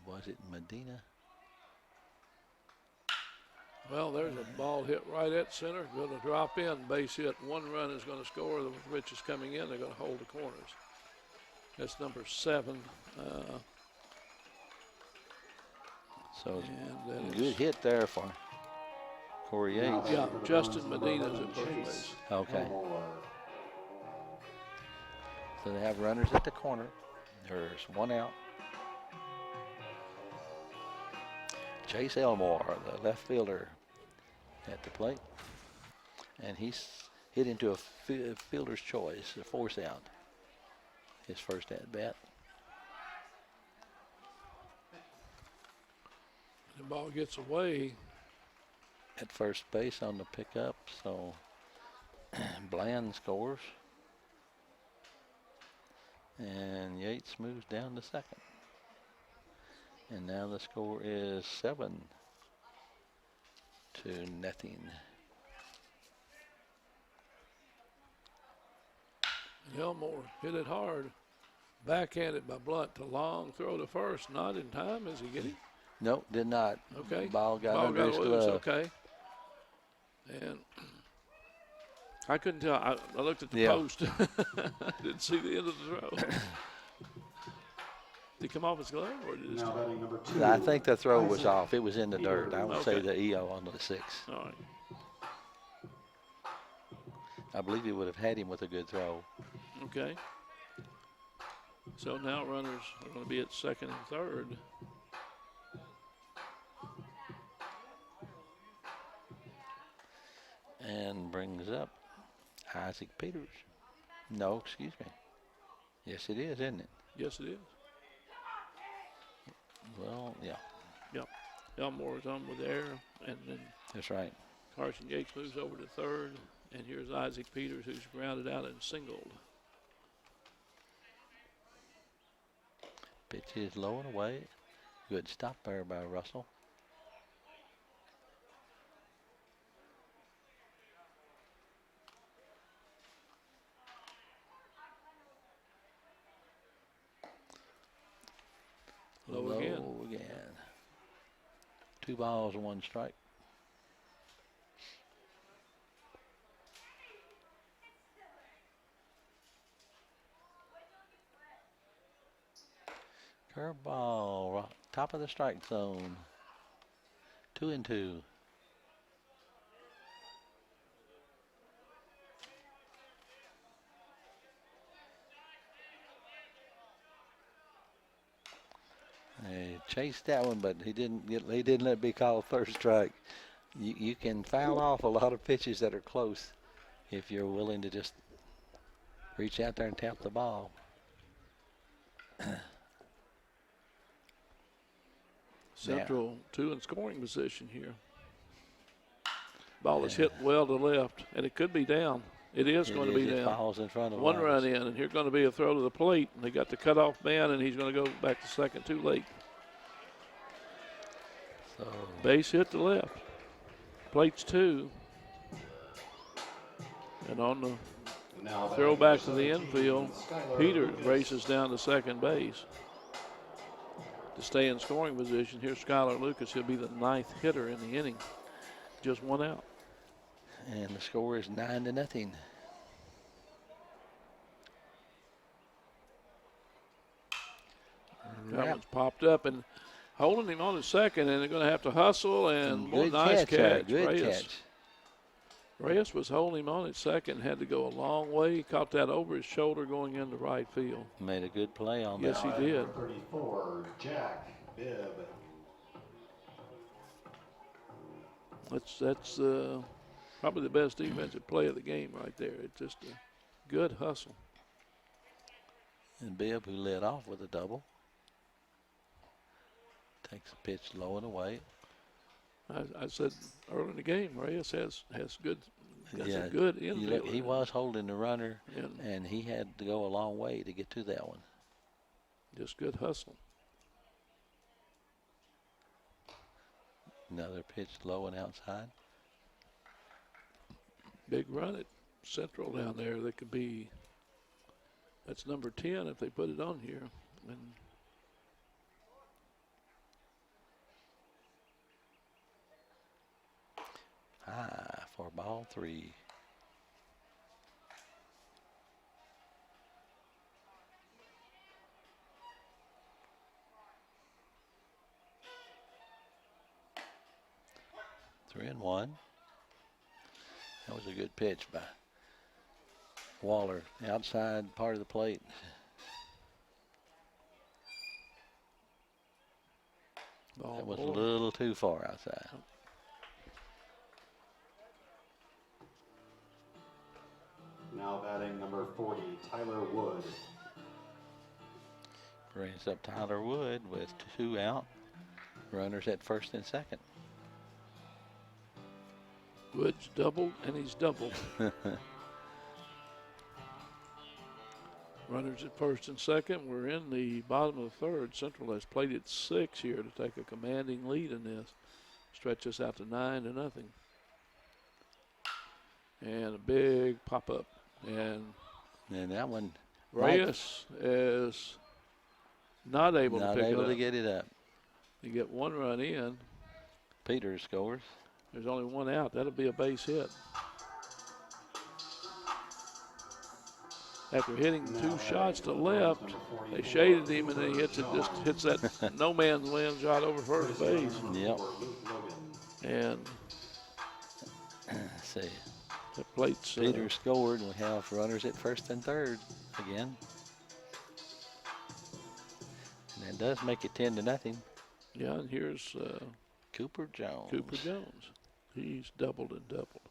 Was it Medina? Well, there's a ball hit right at center, going to drop in, base hit. 1 run is going to score. The Rich is coming in. They're going to hold the corners. That's number 7. So And that good is- hit there for Corey Yates. Yeah, Justin Medina's at first base. Okay. So they have runners at the corner. There's 1 out. Chase Elmore, the left fielder, at the plate. And he's hit into a fielder's choice, a force out. His first at bat. The ball gets away. At first base on the pickup, so Bland scores. And Yates moves down to second. And now the score is 7-0. Elmore hit it hard. Backhanded by Blunt to long throw to first. Not in time. Is he getting? Nope, did not. Okay. Ball got under his loose. glove. Okay. And I couldn't tell. I looked at the Yeah. post. Didn't see the end of the throw. Did he come off his glove or did it Now just? batting number 2. I think the throw was Isaac off. It was in the dirt. I would say Okay. the EO on the 6. All right. I believe he would have had him with a good throw. Okay. So now runners are going to be at second and third. And brings up Isaac Peters. No, excuse me. Yes, it is, isn't it? Yes, it is. Well, yeah, Yep. Elmore's on with air, and then that's right. Carson Yates moves over to third, and here's Isaac Peters, who's grounded out and singled. Pitch is low and away. Good stop there by Russell. Low again. 2 balls and 1 strike. Curveball, top of the strike zone. 2-2. He chased that one, but he didn't let it be called first strike. You can foul off a lot of pitches that are close if you're willing to just reach out there and tap the ball. Central 2 in scoring position here. Ball is hit well to left, and it could be down. It is going to be It down. falls in front of One Lyles. run in, and here's going to be a throw to the plate. And they got the cutoff man, and he's going to go back to second too late. So Base hit to left. Plate's 2. And on the Now throw batting back to number the 17, infield, Skylar Peters Lucas. races down to second base to stay in scoring position. Here's Skylar Lucas. He'll be the 9th hitter in the inning. Just one out. and the score is 9-0. That one's popped up and holding him on at second, and they're going to have to hustle. And boy, Good nice there. catch. Good Reyes. catch. Reyes was holding him on at second, had to go a long way. He caught that over his shoulder going into right field. Made a good play on Yes, that. he did. Number 34, Jack Bibb. That's probably the best defensive play of the game right there. It's just a good hustle. And Bibb, who led off with a double, takes a pitch low and away. I said early in the game, Reyes has good, got Yeah, some good He infield. was holding the runner, And and he had to go a long way to get to that one. just good hustle. Another pitch low and outside. Big run at Central down there. That could be, that's number 10 if they put it on here. And High for ball 3. Three and one. That was a good pitch by Waller, outside part of the plate. ball That was a four. little too far outside. Now batting number 40, Tyler Wood. Brings up Tyler Wood with 2 out. Runners at first and second. Woods doubled, and he's doubled. Runners at first and second. We're in the bottom of the third. Central has played at 6 here to take a commanding lead in this. Stretch us out to 9-0. And a big pop up. And And that one Reyes is not able not to pick able it to up. get it up. You get 1 run in. Peters scores. There's only 1 out. That'll be a base hit. After hitting 2 shots to left, they shaded him, and then he hits that no man's land shot over first base. Yep. And Let's see. the plate's Peters scored, and we have runners at first and third again. And that does make it 10-0. yeah, and here's Cooper Jones. Cooper Jones. He's doubled and doubled.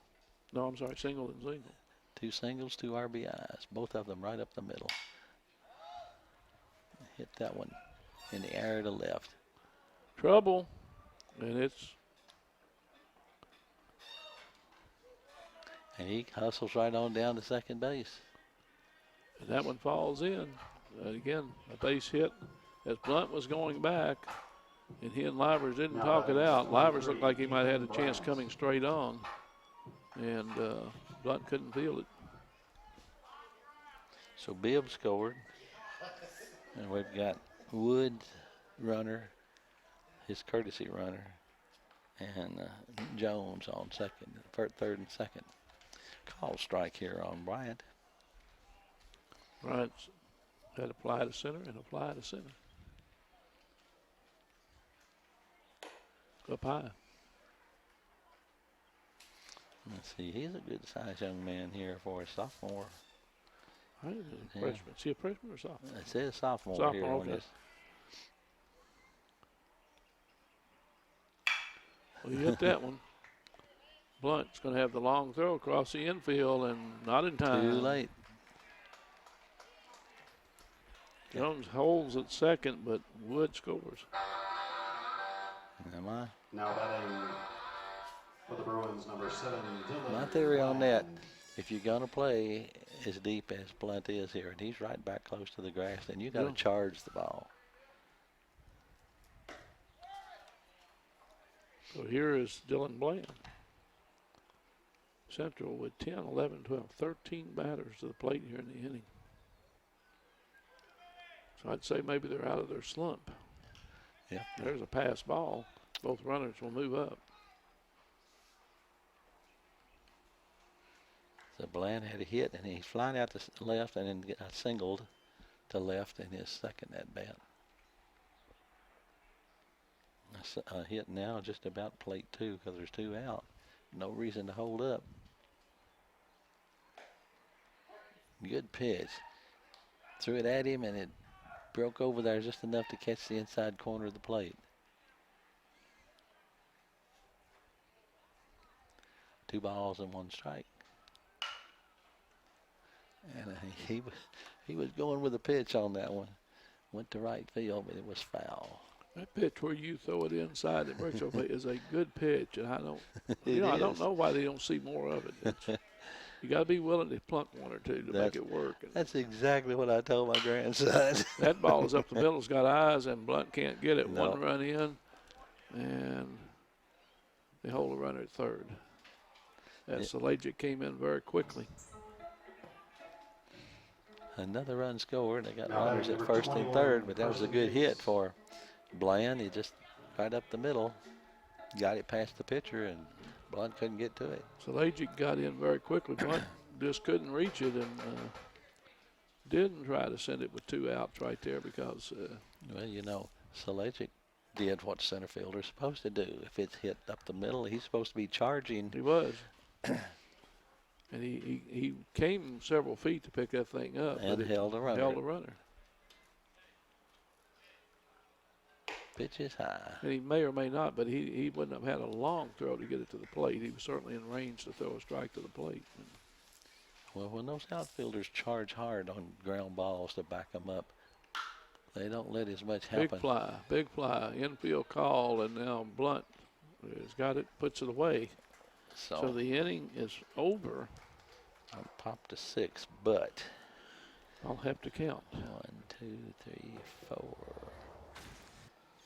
No, I'm sorry, singled and singled. 2 singles, 2 RBIs, both of them right up the middle. Hit that one in the air to left. Trouble, and And he hustles right on down to second base. that one falls in. Again, a base hit as Blunt was going back, and he and Livers didn't talk it out. Livers looked like he might have had a chance coming straight on, and Blunt couldn't feel it. So Bibb scored. And we've got Wood runner, his courtesy runner, and Jones on second, third and second. Call strike here on Bryant. Bryant's had a fly to center and a fly to center. Up high. Let's see, he's a good-sized young man here for a sophomore. I think he's a Yeah. freshman. Is he a freshman or sophomore? It says sophomore here Sophomore, on okay. this. Well, he hit that one. Blunt's going to have the long throw across the infield and not in time. Too late. Jones holds at second, but Wood scores. Am I? Now batting for the Bruins, number 7, Dylan. My theory on that, Bland. if you're going to play as deep as Blunt is here, and he's right back close to the grass, then you got to Yeah. charge the ball. So here is Dylan Bland. Central with 10, 11, 12, 13 batters to the plate here in the inning. So I'd say maybe they're out of their slump. Yeah. There's a pass ball. Both runners will move up. So Bland had a hit, and he's flying out to left, and then got singled to left in his second at bat. A hit now just about plate 2 because there's 2 out. No reason to hold up. Good pitch. Threw it at him, and it broke over there just enough to catch the inside corner of the plate. 2 balls and 1 strike. And he was going with a pitch on that one. Went to right field, but it was foul. That pitch where you throw it inside the virtual plate is a good pitch, and I don't, It I don't is. know why they don't see more of it. You got to be willing to plunk 1 or 2 to make it work. And That's exactly what I told my grandson. that ball is up the middle. It's got eyes, and Blunt can't get it. No. 1 run in, and they hold a runner at third. That Salajic came in very quickly. Another run scored. They got Now runners batting at number first and 21, third, but that was a Varsity good hit Baseball. for Bland. He just right up the middle, got it past the pitcher, and Blunt couldn't get to it. Salajic got in very quickly. Blunt just couldn't reach it, and didn't try to send it with 2 outs right there because Well, you know, Salajic did what center fielder's supposed to do. If it's hit up the middle, he's supposed to be charging. he was. And he came several feet to pick that thing up. but And it held a runner. Held a runner. Pitch is high. And he may or may not, but he wouldn't have had a long throw to get it to the plate. He was certainly in range to throw a strike to the plate. Well, when those outfielders charge hard on ground balls to back them up, they don't let as much happen. Big fly, infield call, and now Blunt has got it, puts it away. So the inning is over. I'm popped to 6, but I'll have to count. 1, 2, 3, 4.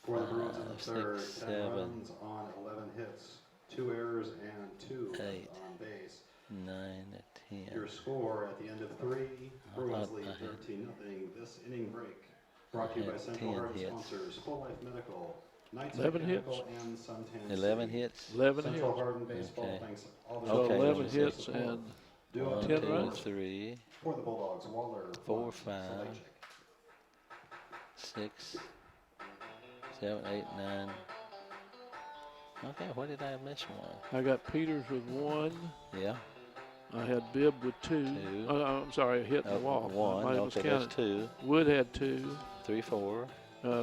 For the Bruins in the 5, third, 6, 10 7, runs on 11 hits, 2 errors and 2 8. on base. 9, 10. Your score at the end of 3, Bruins thought lead I had 13-0. This inning break brought to you I by had Central 10 Hardin hits. sponsors, Full Life Medical, Knights 11 Mechanical, hits. and Suntan 11 City. hits. 11 Central hits. Hardin Baseball Okay. thanks all the So Okay. 11 sponsors hits for support. and Duo 1, 10 2, runs. 3, for the Bulldogs, Waller, 4, Blunt, 5. Salajic. 6, 7, 8, 9. Okay, what did I miss one? I got Peters with 1. Yeah. I had Bibb with 2. 2. I'm sorry, a hit and a walk. 1. I was Okay, counting. that's 2. Wood had 2. 3, 4,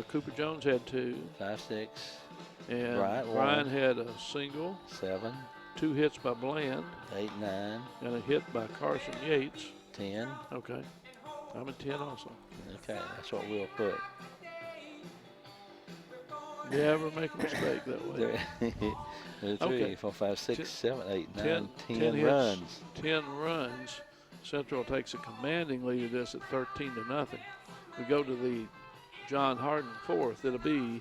Cooper Jones had 2. 5, 6, And Bryant, Brian 1. had a single, 7, 2 hits by Bland, 8, 9, and a hit by Carson Yates. 10. Okay. I'm at 10 also. Okay, that's what we'll put. You ever make a mistake that way? 3, Okay. 4, 5, 6, 7, 8, 9, 10 hits, runs. 10 runs. Central takes a commanding lead of this at 13-0. We go to the John Hardin fourth. It'll be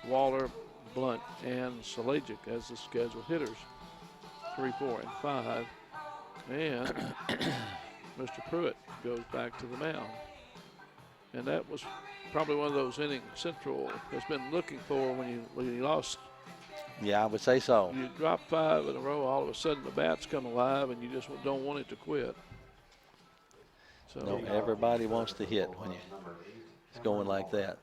Waller, Blunt, and Salajic as the scheduled hitters. 3, 4, and 5. And Mr. Pruitt goes back to the mound. And that was probably one of those innings Central has been looking for when you lost. Yeah, I would say so. You drop 5 in a row, all of a sudden the bats come alive, and you just don't want it to quit. So No, everybody wants to hit when it's going like that.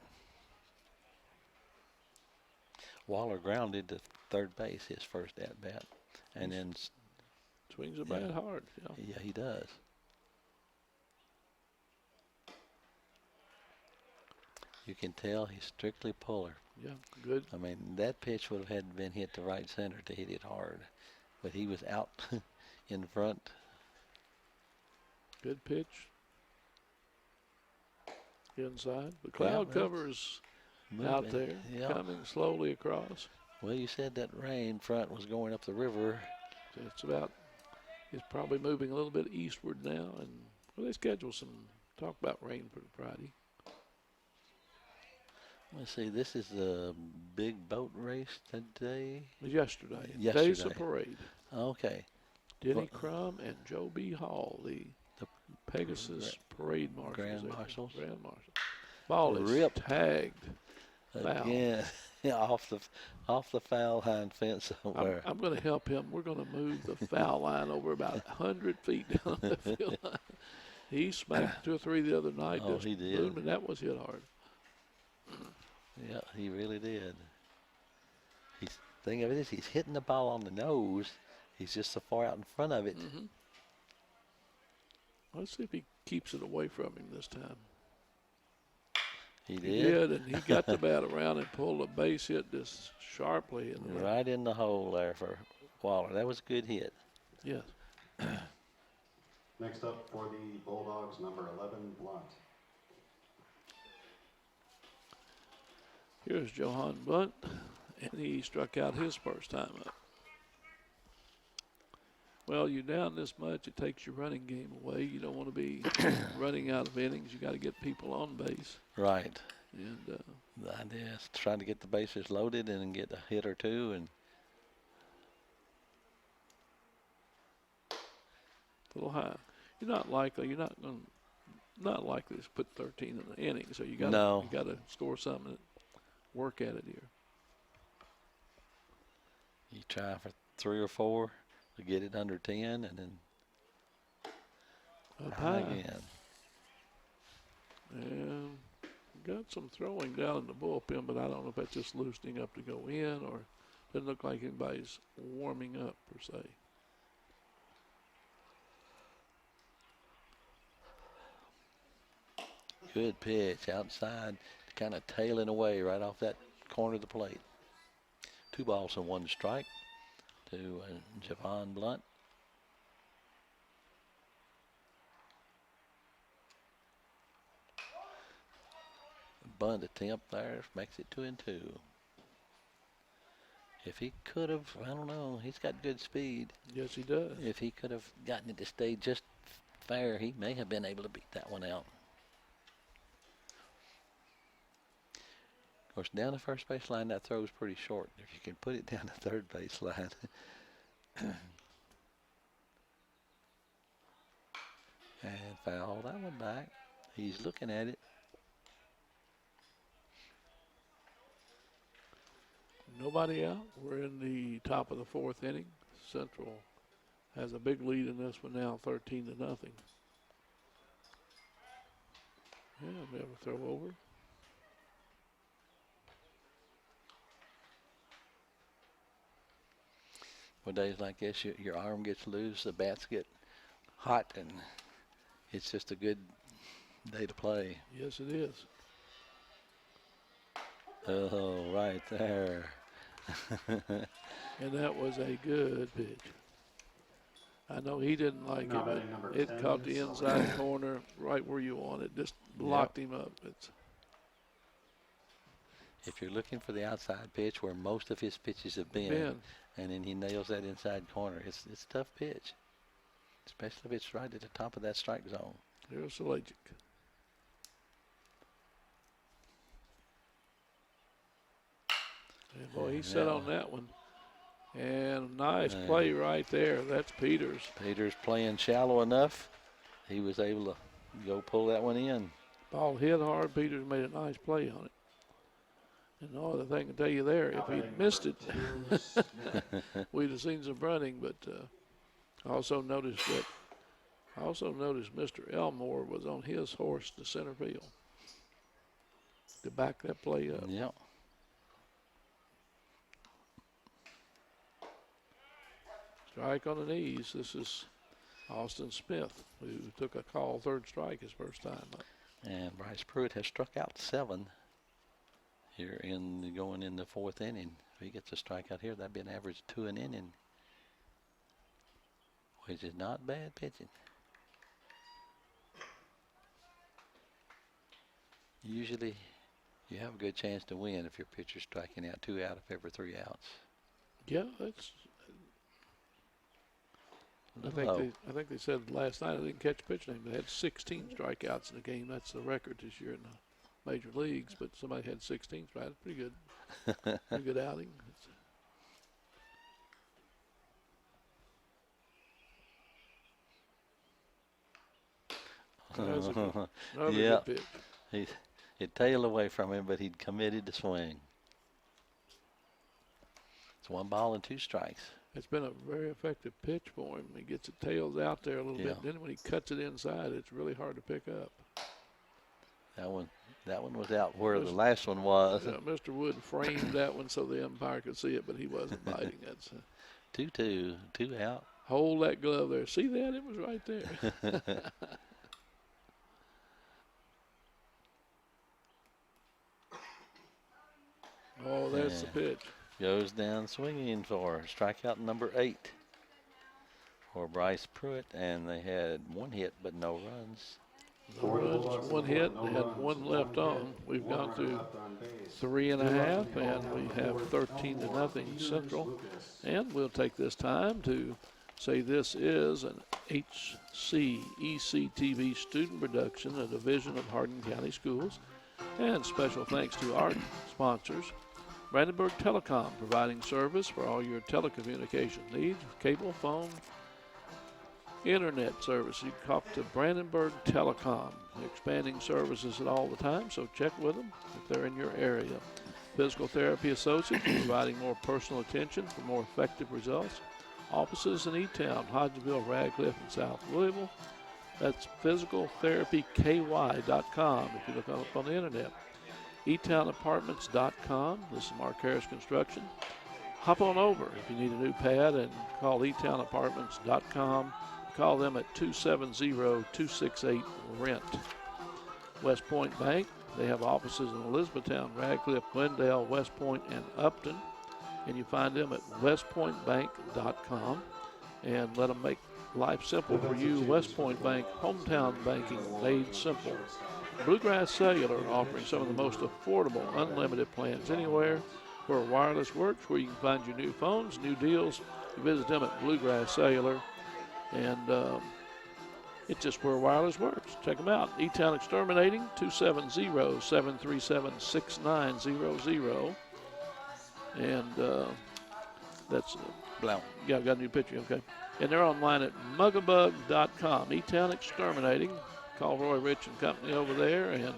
Waller grounded to third base his first at bat, and then swings the bat hard. yeah, he does. You can tell he's strictly puller. Yeah, good. I mean, that pitch would have had been hit to right center to hit it hard, but he was out in front. Good pitch. Inside. The cloud cover is out there, coming slowly across. Well, you said that rain front was going up the river. So it's probably moving a little bit eastward now, and well, they scheduled some talk about rain for Friday. Let's see, this is the big boat race today? Yesterday. Yesterday. Days of parade. Okay. Denny Crum and Joe B. Hall, the Pegasus parade marshals. Grand marshals. Grand marshal. Ball is Ripped. Tagged. Foul. Again, off the foul line fence somewhere. I'm going to help him. We're going to move the foul line over about 100 feet down the field line. He smacked 2 or 3 the other night. Oh, he did. Boom, and that was hit hard. Yeah, he really did. Thing of it is, he's hitting the ball on the nose. He's just so far out in front of it. Mm-hmm. Let's see if he keeps it away from him this time. He He did, and he got the bat around and pulled a base hit just sharply. Right in the hole there for Waller. That was a good hit. Yes. Next up for the Bulldogs, number 11, Blunt. Here's Johan Blunt, and he struck out his first time up. Well, you're down this much, it takes your running game away. You don't want to be running out of innings. You got to get people on base. Right. And the idea is trying to get the bases loaded and get a hit or two. And a little high. You're not likely to put 13 in the inning. So you got to score something. Work at it here. You try for 3 or 4 to get it under 10, and then up high again. And got some throwing down in the bullpen, but I don't know if that's just loosening up to go in, or doesn't look like anybody's warming up per se. Good pitch outside, kind of tailing away right off that corner of the plate. 2 balls and 1 strike to Javon Blunt. Bunt attempt there makes it 2-2. If he could have, I don't know, he's got good speed. Yes, he does. If he could have gotten it to stay just fair, he may have been able to beat that one out. Of course, down the first base line, that throw is pretty short. If you can put it down the third base line. And foul that one back. He's looking at it. Nobody out. We're in the top of the 4th inning. Central has a big lead in this one now, 13-0. Yeah, we have a throw over. Well, days like this, your arm gets loose, the bats get hot, and it's just a good day to play. Yes, it is. Oh, right there. And that was a good pitch. I know he didn't like Now it, batting number but it 10, caught the inside corner right where you want it. Just locked him up. If you're looking for the outside pitch where most of his pitches have been. And then he nails that inside corner. It's a tough pitch, especially if it's right at the top of that strike zone. Here's Selagic. And boy, he set on that one. And nice play right there. That's Peters. Peters playing shallow enough. He was able to go pull that one in. Ball hit hard. Peters made a nice play on it. And no other thing to tell you there, if he'd missed it, we'd have seen some running. But I also noticed Mr. Elmore was on his horse to center field to back that play up. Yep. Strike on the knees. This is Austin Smith, who took a call 3rd strike his first time up. And Bryce Pruitt has struck out 7 here going in the 4th inning. If he gets a strikeout here, that'd be an average of 2 an inning, which is not bad pitching. Usually, you have a good chance to win if your pitcher's striking out 2 out of every 3 outs. Yeah, that's. I think they said last night, I didn't catch a pitch name, but they had 16 strikeouts in the game. That's the record this year in the major leagues. But somebody had 16 strikeouts. Pretty good. Pretty good outing. That's another good pitch. It tailed away from him, but he'd committed to swing. It's 1 ball and 2 strikes. It's been a very effective pitch for him. He gets it tails out there a little bit. Then when he cuts it inside, it's really hard to pick up. That one was out where the last one was. Yeah, Mr. Wood framed that one so the umpire could see it, but he wasn't biting. That's 2-2, 2 out. Hold that glove there. See that? It was right there. Oh, that's the pitch. Goes down swinging for strikeout number 8 for Bryce Pruitt, and they had 1 hit but no runs. No runs, 1 hit, they had 1 left on. We've gone through 3.5, and we have 13-0 Central. And we'll take this time to say this is an HCEC-TV student production, a division of Hardin County Schools. And special thanks to our sponsors, Brandenburg Telecom, providing service for all your telecommunication needs, cable, phone, internet service. You can talk to Brandenburg Telecom, expanding services at all the time, so check with them if they're in your area. Physical Therapy Associates, providing more personal attention for more effective results. Offices in E-Town, Hodgenville, Radcliffe, and South Louisville. That's physicaltherapyky.com if you look up on the internet. eTownApartments.com. This is Mark Harris Construction. Hop on over if you need a new pad and call eTownApartments.com. Call them at 270-268-RENT. West Point Bank, they have offices in Elizabethtown, Radcliffe, Glendale, West Point, and Upton. And you find them at westpointbank.com. And let them make life simple for you. West Point Bank, hometown banking made simple. Bluegrass Cellular, offering some of the most affordable unlimited plans anywhere where wireless works, where you can find your new phones, new deals. You visit them at Bluegrass Cellular, and it's just where wireless works. Check them out. E-Town Exterminating, 270-737-6900. And that's Blount. Yeah, I've got a new picture, okay. And they're online at mugabug.com. E-Town Exterminating. Call Roy Rich and company over there and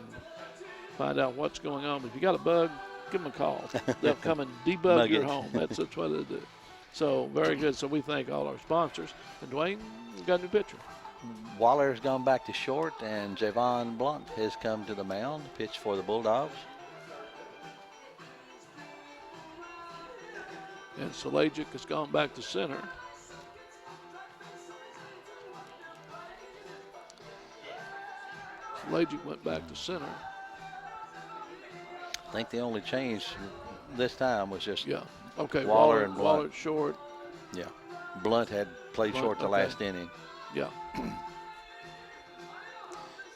find out what's going on. But if you got a bug, give them a call. They'll come and debug your home. That's what they do. So, very good. So, we thank all our sponsors. And, Dwayne, we got a new pitcher. Waller's gone back to short, and Javon Blunt has come to the mound, pitch for the Bulldogs. And Selagic has gone back to center. Selagic went back to center. I think the only change this time was just Okay. Waller and Blunt. Waller short. Yeah. Blunt had played short the last inning. Yeah.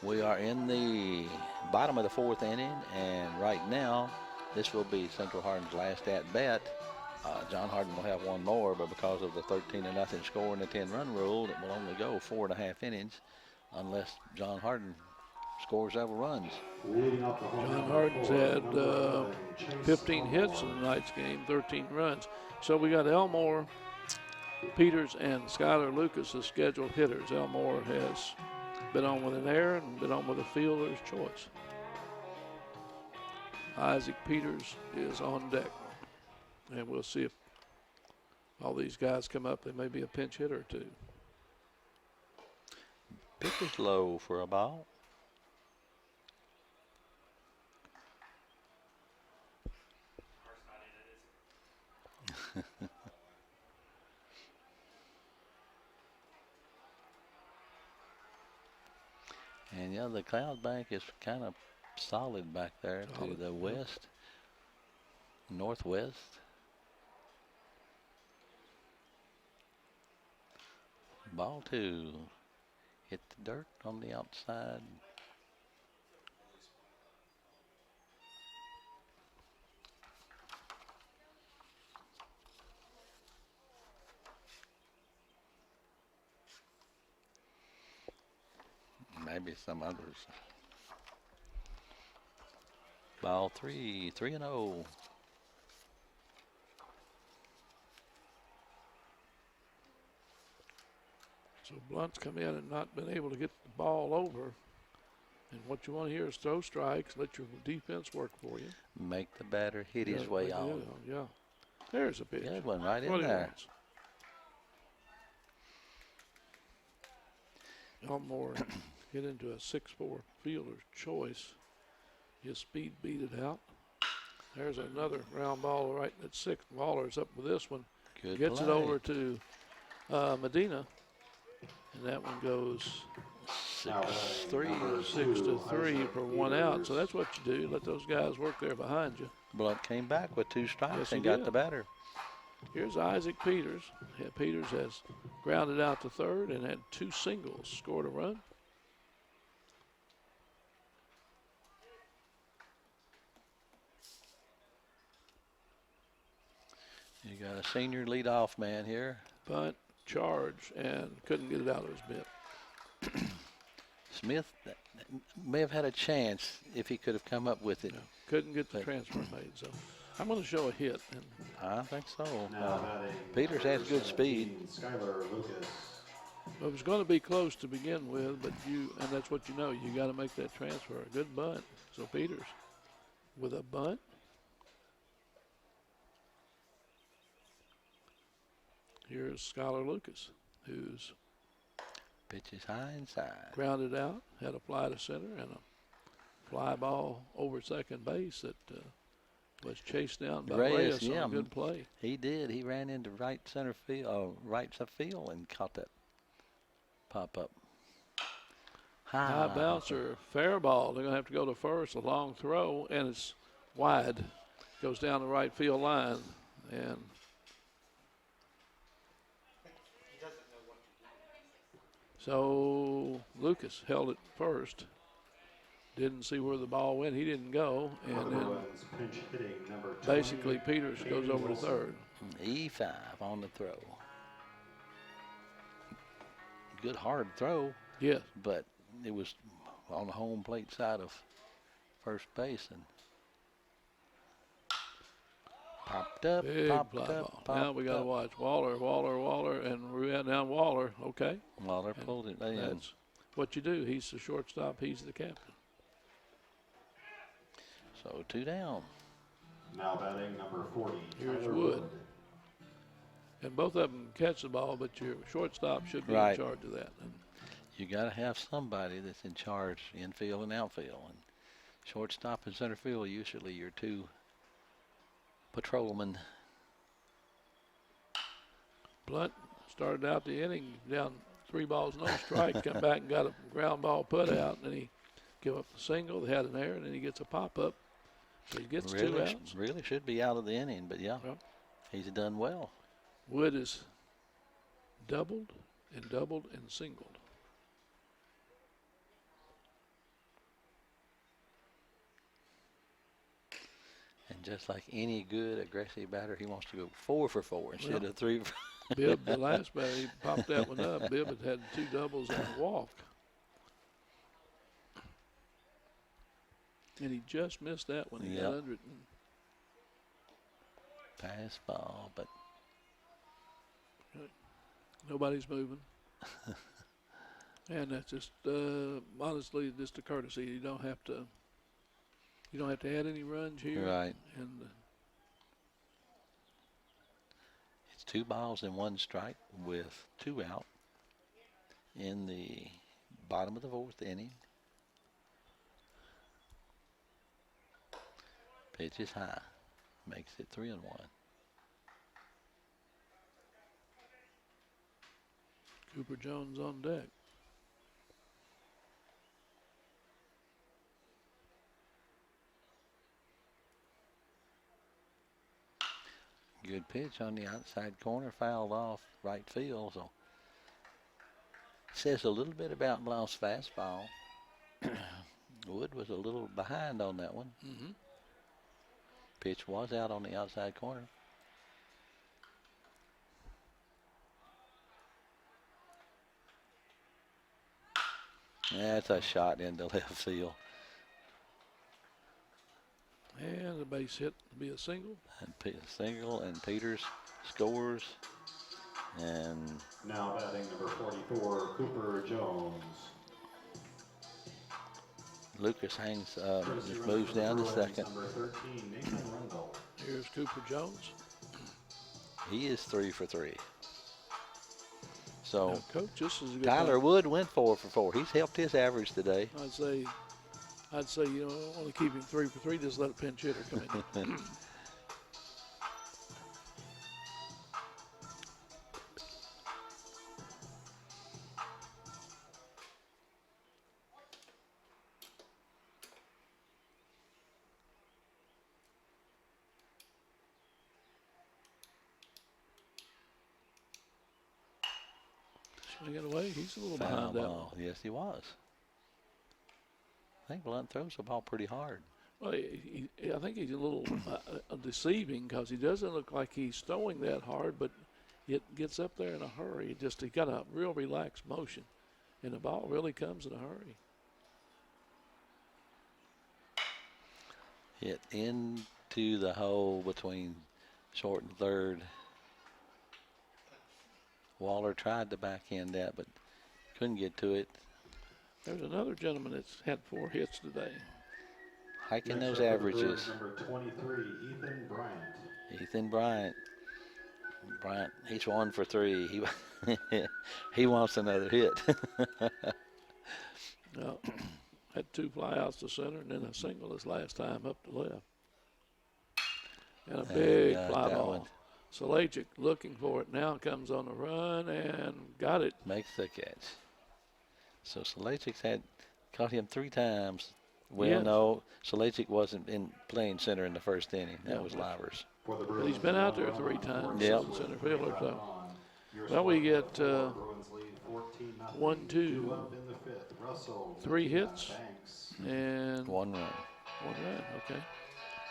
We are in the bottom of the 4th inning, and right now this will be Central Hardin's last at-bat. John Hardin will have 1 more, but because of the 13-0 score and the 10-run rule, it will only go 4.5 innings unless John Hardin scores several runs. John Hardin's had 15 hits in tonight's game, 13 runs. So we got Elmore, Peters, and Skylar Lucas as scheduled hitters. Elmore has been on with an error and been on with a fielder's choice. Isaac Peters is on deck. And we'll see if all these guys come up. They may be a pinch hitter or two. Pitch is low for a ball. And the cloud bank is kind of solid back there to the west. Northwest. Ball 2. Hit the dirt on the outside. Maybe some others. Ball 3, 3-0. So Blunt's come in and not been able to get the ball over. And what you want to hear is throw strikes, let your defense work for you. Make the batter hit his Yeah, way yeah, on. Yeah. There's a pitch. Good one right What in he there. wants. Elmore hit into a 6-4 fielder's choice. His speed beat it out. There's another ground ball right at 6th. Waller's up with this one. Good Gets play. it over to Medina. And that one goes 6-3. 6-3 for 1 out. So that's what you do. Let those guys work there behind you. Blunt came back with 2 strikes Yes, he and got did. the batter. Here's Isaac Peters. Yeah, Peters has grounded out to third and had 2 singles, scored a run. You got a senior leadoff man here. Bunt, charge, and couldn't get it out of his mitt. Smith may have had a chance if he could have come up with it. Yeah, couldn't get the But- transfer made. So I'm going to show a hit. And I think so. Now batting Peters has good speed. 17, Skylar Lucas. it was going to be close to begin with, but and that's what you know. You got to make that transfer. A good bunt. So Peters with a bunt. Here's Skylar Lucas, who's Pitches high inside. grounded out, had a fly to center and a fly ball over second base that was chased down by Reyes on a good play. He did. He ran into right center field, and caught that pop up. High bouncer, fair ball. They're going to have to go to first, a long throw, and it's wide. Goes down the right field line, and so Lucas held it first. Didn't see where the ball went. He didn't go, and then Bruins pinch hitting number 20, basically Peters goes over to third. E5 on the throw. Good hard throw, Yes, but it was on the home plate side of first base and popped up, big popped fly up, ball. Now we got to watch Waller, and we're at now Waller. Okay, Waller pulled it in. that's what you do. He's the shortstop. He's the captain. So 2 down. Now batting number 40. Here's Tyler Wood. And both of them catch the ball, but your shortstop should be in Right. charge of that. And You got to have somebody that's in charge, infield and outfield. And shortstop and center field, usually your 2 patrolmen. Blunt started out the inning down 3 balls, no strike, come back and got a ground ball put out, and then he gave up a single. They had an error, and then he gets a pop-up. So he gets 2 outs. Really should be out of the inning, but yeah, Yep. he's done well. Wood is doubled and singled. And just like any good aggressive batter, he wants to go 4 for 4 instead Well, of 3 for Bibb, the last batter, he popped that one up. Bibb had 2 doubles and a walk. And he just missed that one. He got Yep. under it. pass ball, but Nobody's moving. And that's just honestly just a courtesy. You don't have to add any runs here. right. And It's 2 balls and 1 strike with 2 out in the bottom of the 4th inning. Pitch is high, makes it 3-1. Cooper Jones on deck. good pitch on the outside corner, fouled off right field. So says a little bit about Blount's fastball. Wood was a little behind on that one. Mm-hmm. Pitch was out on the outside corner. That's a shot into left field. And the base hit to be a single. And single, and Peters scores. And Now batting number 44, Cooper Jones. Lucas hangs, Courtesy just runner moves for the down to Bruins, second. Number 13, Nathan Rendell. Here's Cooper Jones. He is 3 for 3. So Now, Coach, this is a good Tyler time. Wood went 4 for 4. He's helped his average today. I'd say, you know, only keep him 3 for 3. Just let a pinch hitter come in. Swing it away. He's a little Foul behind that one. ball. Yes, he was. I think Blunt throws the ball pretty hard. Well, I think he's a little deceiving because he doesn't look like he's throwing that hard, but it gets up there in a hurry. He got a real relaxed motion, and the ball really comes in a hurry. Hit into the hole between short and third. Waller tried to backhand that, but couldn't get to it. There's another gentleman that's had 4 hits today. Hiking Next those up for the Bruins, averages. Number 23, Ethan Bryant. Ethan Bryant. Bryant, he's 1 for 3. He wants another hit. Now, had 2 flyouts to center and then a single his last time up to left. And a big fly that ball. one. Salajic looking for it now, comes on the run and got it. Makes the catch. So Salachic's had caught him 3 times. Well, Yes. no, Salajic wasn't in playing center in the first inning. That Yeah. was Livers. For the But Bruins, he's been out there one 3 run, times Yep. as a center fielder. So Your Well, we score, get, Bruins lead 14-0. 1, 2. Two up in the 5th. Russell, 3 Medina, hits. Banks. and 1 run. 1 run, okay.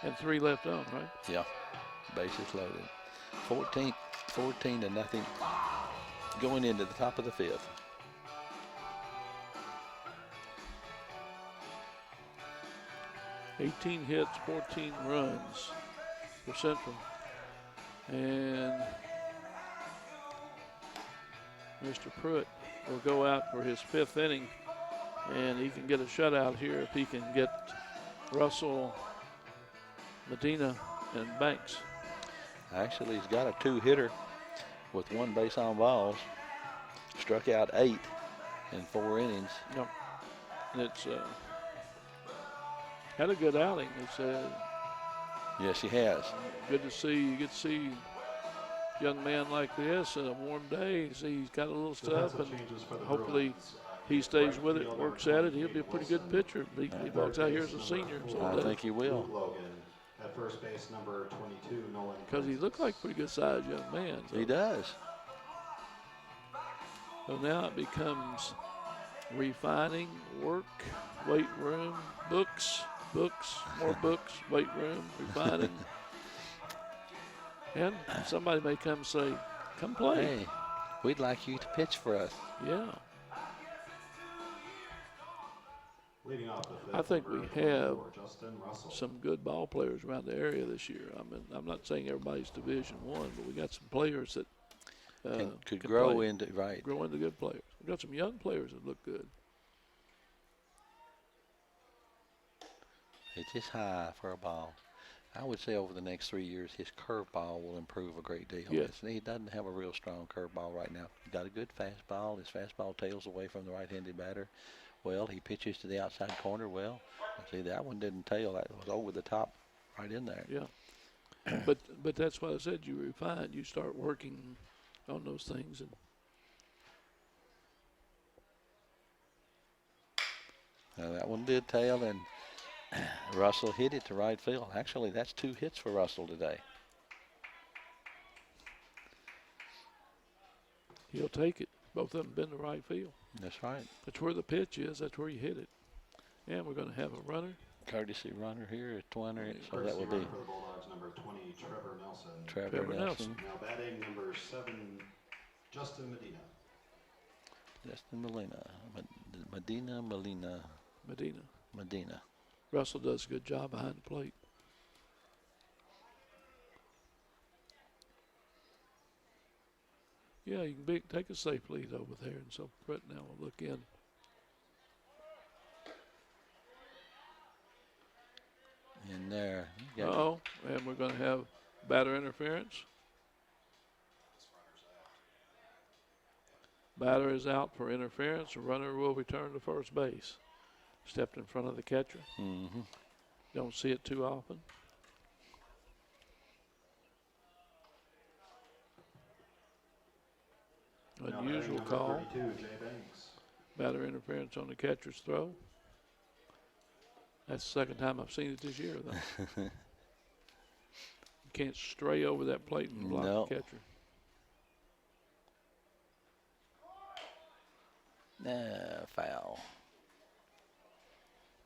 And 3 left on, right? Yeah. Bases loaded. 14 to nothing going into the top of the 5th. $18 hits, 14 runs for Central. And Mr. Pruitt will go out for his 5th inning, and he can get a shutout here if he can get Russell, Medina, and Banks. Actually, he's got a 2-hitter with 1 base on balls. Struck out 8 in 4 innings. Yep. And it's had a good outing. It's Yes, he has. good to see. You get to see a young man like this in a warm day. See, he's got a little stuff, Defensive and changes for the hopefully Bruins. he stays Right with it, fielder, works at it. He'll be a 28 pretty good Wilson. pitcher. He walks out here as a senior. I think he will. Luke Logan. At first base, number 22, Nolan. Because he looked like a pretty good sized young man. So, He does. so now it becomes refining, work, weight room, books, more books, weight room, refining. And somebody may come say, come play. Hey, we'd like you to pitch for us. Yeah. Leading off the 5th, I think we number have 24, Justin Russell. some good ball players around the area this year. I mean, I'm not saying everybody's Division I, but we got some players that Could can grow play, into, right. grow into good players. We got some young players that look good. It's just high for a ball. I would say over the next 3 years, his curveball will improve a great deal. Yes. He doesn't have a real strong curveball right now. He's got a good fastball. His fastball tails away from the right-handed batter. Well, he pitches to the outside corner. Well, see, that one didn't tail. That was over the top right in there. Yeah. but that's why I said you refine. You start working on those things. And Now, that one did tail, and Russell hit it to right field. Actually, that's 2 hits for Russell today. He'll take it. Both of them been to right field. That's right. That's where the pitch is. That's where you hit it. And we're going to have a runner. Courtesy runner here at 20, so Courtesy that will be runner for the Bulldogs, number 20, Trevor Nelson. Trevor Nelson. Now batting number 7, Justin Medina. Justin Medina. Russell does a good job behind the plate. Yeah, you can take a safe lead over there, and so Brett now will look in. In there. And we're going to have batter interference. Batter is out for interference. The runner will return to first base. Stepped in front of the catcher. Mm-hmm. Don't see it too often. Unusual call. 32, Jay Banks. Batter interference on the catcher's throw. That's the second time I've seen it this year, though. You can't stray over that plate and block the catcher. Foul.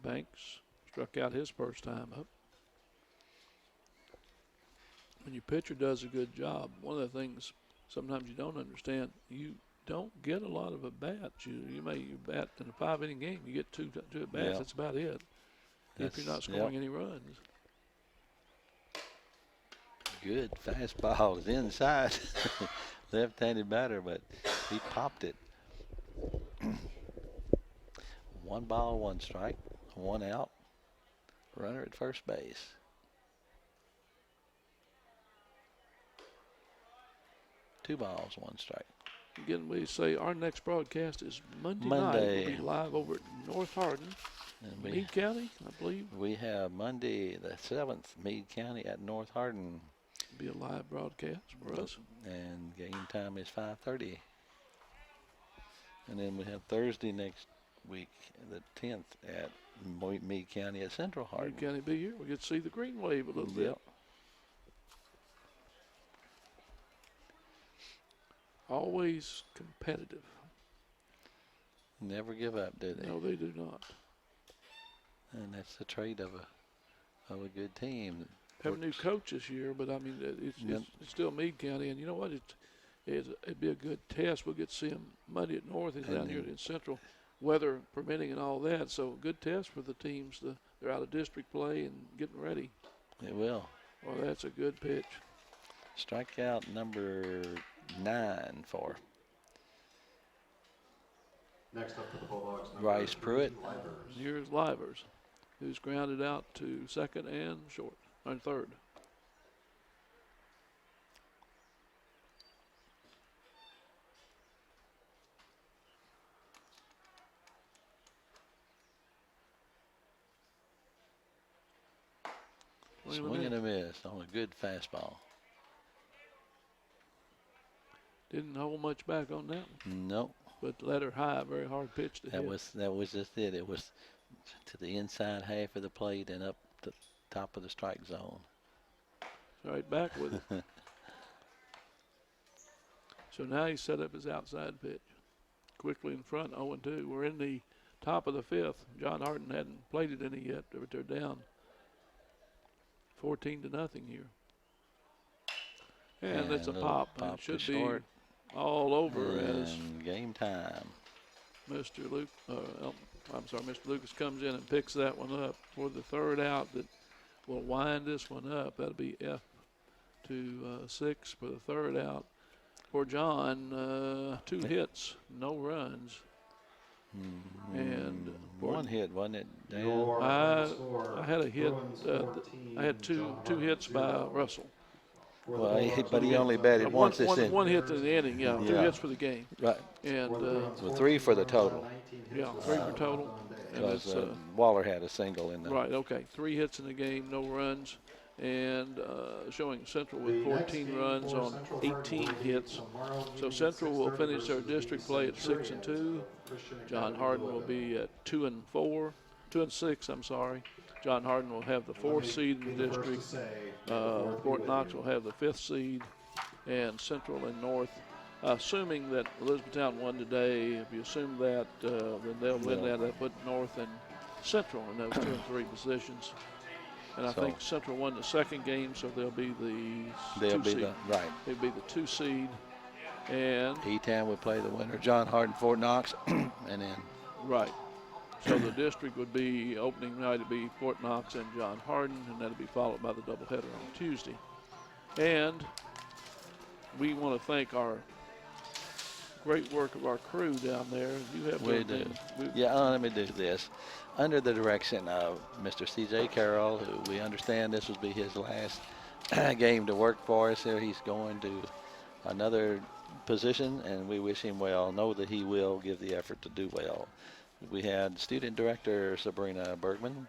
Banks struck out his first time up. When your pitcher does a good job, one of the things sometimes you don't understand, you don't get a lot of at-bats. You bat in a 5-inning game, you get two at-bats, Yeah. that's about it. If you're not scoring any runs. Good fastball is inside. Left-handed batter, but he popped it. 1 ball, 1 strike, 1 out. Runner at first base. Two balls, 1 strike. Again, we say our next broadcast is Monday night. We'll be live over at North Hardin, Meade County, I believe. We have Monday the 7th, Meade County at North Hardin. Be a live broadcast for us. And game time is 5:30. And then we have Thursday next week, the 10th, at Meade County at Central Hardin. Meade County be here. We get to see the green wave a little bit. Always competitive. Never give up, do they? No, they do not. And that's the trait of a good team. Have a new coach this year, but I mean, it's still Meade County, and you know what? It'd be a good test. We'll get to see him Monday at North. He's down here in Central, weather permitting and all that. So good test for the teams. They're out of district play and getting ready. It will. Well, that's a good pitch. Strikeout number 9 for. Next up for the Bulldogs, number Rice 3, Pruitt. Livers. Here's Livers, who's grounded out to second and third. Swing and a miss on a good fastball. Didn't hold much back on that one. Nope. But let her high, very hard pitch to hit. That was just it. It was to the inside half of the plate and up the top of the strike zone. Right back with it. So now he set up his outside pitch. Quickly in front, 0-2. We're in the top of the 5th. John Hardin hadn't played it any yet, but they're down 14-0 here. And that's a pop. It should be short. All over And as game time. Mr. Lucas comes in and picks that one up for the third out that will wind this one up. That'll be F to 6 for the third out. For John, 2 hits, no runs. And 1 hit, wasn't it, Dan? I had a hit. I had two hits by Russell. Well, but he only batted once this inning. One hit in the inning, 2 hits for the game. Right. And So 3 for the total. 3 for total. Because Waller had a single in there. Right, okay. 3 hits in the game, no runs. And showing Central with 14 runs on 18 hits. So Central will finish their district play at 6-2. John Hardin will be at 2-4, 2-6. I'm sorry. John Hardin will have the 4th seed in the district. Fort Knox will have the 5th seed, and Central and North assuming that Elizabethtown won today, if you assume that, then they'll win that. They'll put North and Central in those 2 and 3 positions. And I think Central won the second game, so they'll be the 2 seed. They'll be the 2 seed. And E-Town would play the winner, John Hardin, Fort Knox, and then. Right. So the district would be, opening night would be Fort Knox and John Hardin, and that'll be followed by the doubleheader on Tuesday. And we want to thank our great work of our crew down there. You have we do. Let me do this. Under the direction of Mr. C.J. Carroll, who we understand this will be his last game to work for us here. He's going to another position, and we wish him well. Know that he will give the effort to do well. We had student director Sabrina Bergman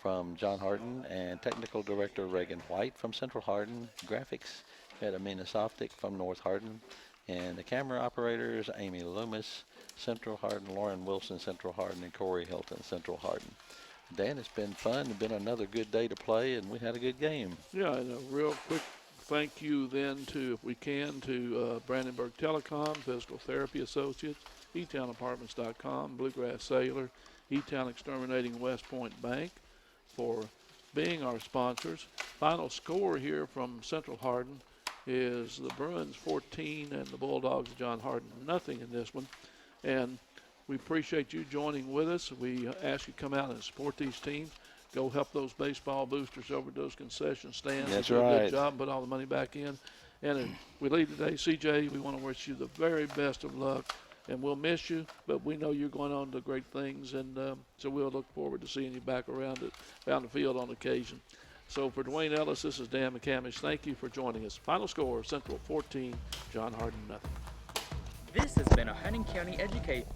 from John Hardin and technical director Reagan White from Central Hardin. Graphics had Amina Softic from North Hardin, and the camera operators Amy Loomis, Central Hardin, Lauren Wilson, Central Hardin, and Corey Hilton, Central Hardin. Dan, it's been fun. It's been another good day to play, and we had a good game. Yeah, and a real quick thank you then to, if we can, to Brandenburg Telecom, Physical Therapy Associates, eTownApartments.com, Bluegrass Sailor, E-Town Exterminating West Point Bank for being our sponsors. Final score here from Central Hardin is the Bruins 14 and the Bulldogs John Hardin nothing in this one. And we appreciate you joining with us. We ask you to come out and support these teams. Go help those baseball boosters over at those concession stands. That's do a right. good job and put all the money back in. And we leave today, CJ, we want to wish you the very best of luck. And we'll miss you, but we know you're going on to great things, and so we'll look forward to seeing you back around the field on occasion. So for Dwayne Ellis, this is Dan McCamish. Thank you for joining us. Final score, Central 14, John Hardin nothing. This has been a Hardin County Education.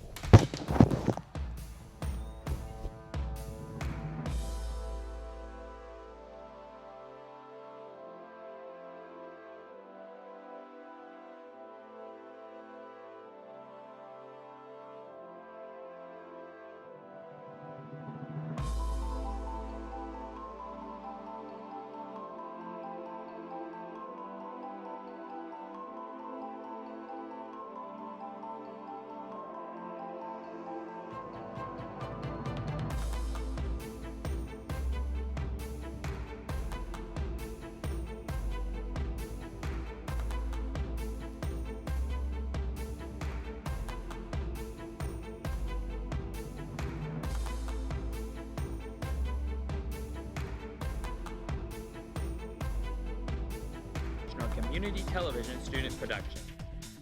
Community television student production.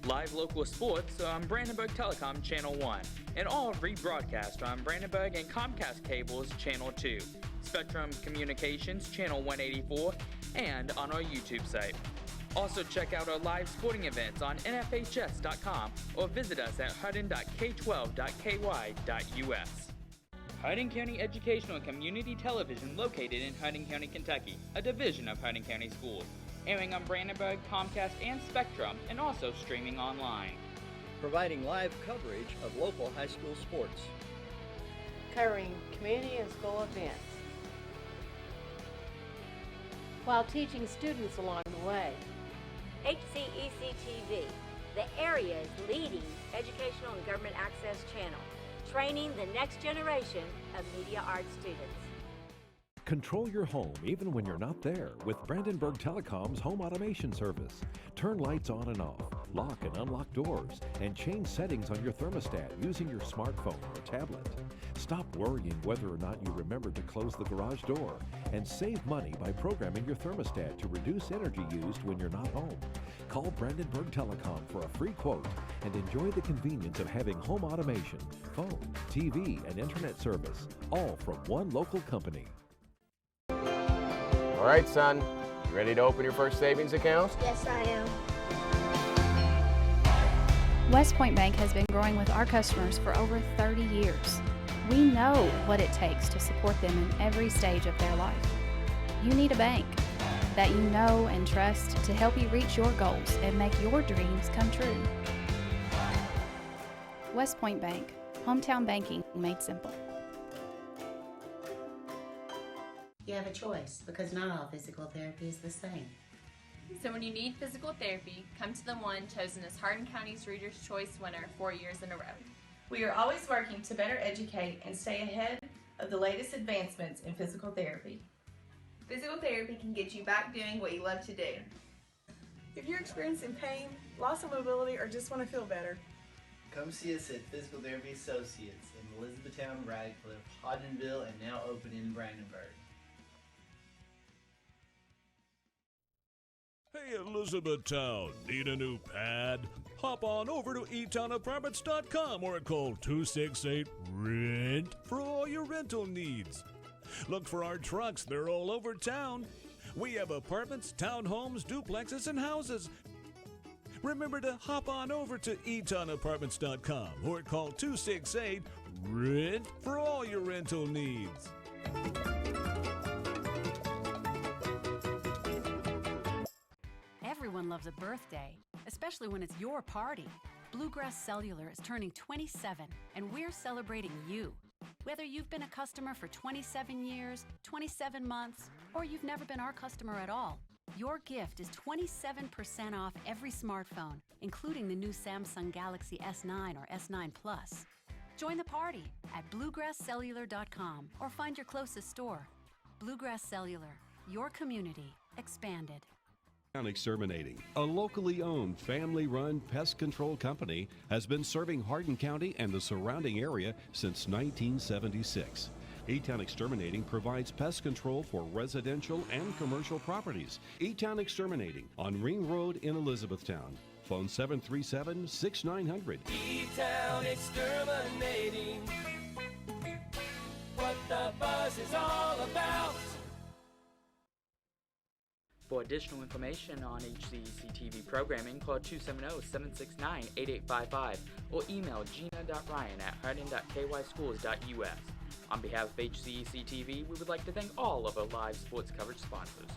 Live local sports on Brandenburg Telecom Channel 1, and all rebroadcast on Brandenburg and Comcast Cables Channel 2, Spectrum Communications Channel 184, and on our YouTube site. Also check out our live sporting events on nfhs.com or visit us at hardin.k12.ky.us. Hardin County Educational and Community Television located in Hardin County, Kentucky, a division of Hardin County Schools. Airing on Brandenburg, Comcast, and Spectrum, and also streaming online. Providing live coverage of local high school sports. Covering community and school events, while teaching students along the way. HCEC-TV, the area's leading educational and government access channel, training the next generation of media arts students. Control your home even when you're not there with Brandenburg Telecom's home automation service. Turn lights on and off, lock and unlock doors, and change settings on your thermostat using your smartphone or tablet. Stop worrying whether or not you remember to close the garage door, and save money by programming your thermostat to reduce energy used when you're not home. Call Brandenburg Telecom for a free quote and enjoy the convenience of having home automation, phone, TV, and internet service, all from one local company. All right, son, you ready to open your first savings account? Yes, I am. West Point Bank has been growing with our customers for over 30 years. We know what it takes to support them in every stage of their life. You need a bank that you know and trust to help you reach your goals and make your dreams come true. West Point Bank, hometown banking made simple. You have a choice because not all physical therapy is the same. So when you need physical therapy, come to the one chosen as Hardin County's Reader's Choice winner 4 years in a row. We are always working to better educate and stay ahead of the latest advancements in physical therapy. Physical therapy can get you back doing what you love to do. If you're experiencing pain, loss of mobility, or just want to feel better, come see us at Physical Therapy Associates in Elizabethtown, Radcliffe, Hodgenville, and now open in Brandenburg. Hey, Elizabethtown, need a new pad? Hop on over to eTownApartments.com or call 268-RENT for all your rental needs. Look for our trucks, they're all over town. We have apartments, townhomes, duplexes, and houses. Remember to hop on over to eTownApartments.com or call 268-RENT for all your rental needs. Everyone loves a birthday, especially when it's your party. Bluegrass Cellular is turning 27, and we're celebrating you. Whether you've been a customer for 27 years, 27 months, or you've never been our customer at all, your gift is 27% off every smartphone, including the new Samsung Galaxy S9 or S9 Plus. Join the party at bluegrasscellular.com or find your closest store. Bluegrass Cellular, your community expanded. Exterminating, a locally owned, family-run pest control company, has been serving Hardin County and the surrounding area since 1976. E-Town Exterminating provides pest control for residential and commercial properties. E-Town Exterminating on Ring Road in Elizabethtown. Phone 737-6900. E-Town Exterminating, what the buzz is all about. For additional information on HCEC-TV programming, call 270-769-8855 or email gina.ryan@hardin.kyschools.us. On behalf of HCEC-TV, we would like to thank all of our live sports coverage sponsors.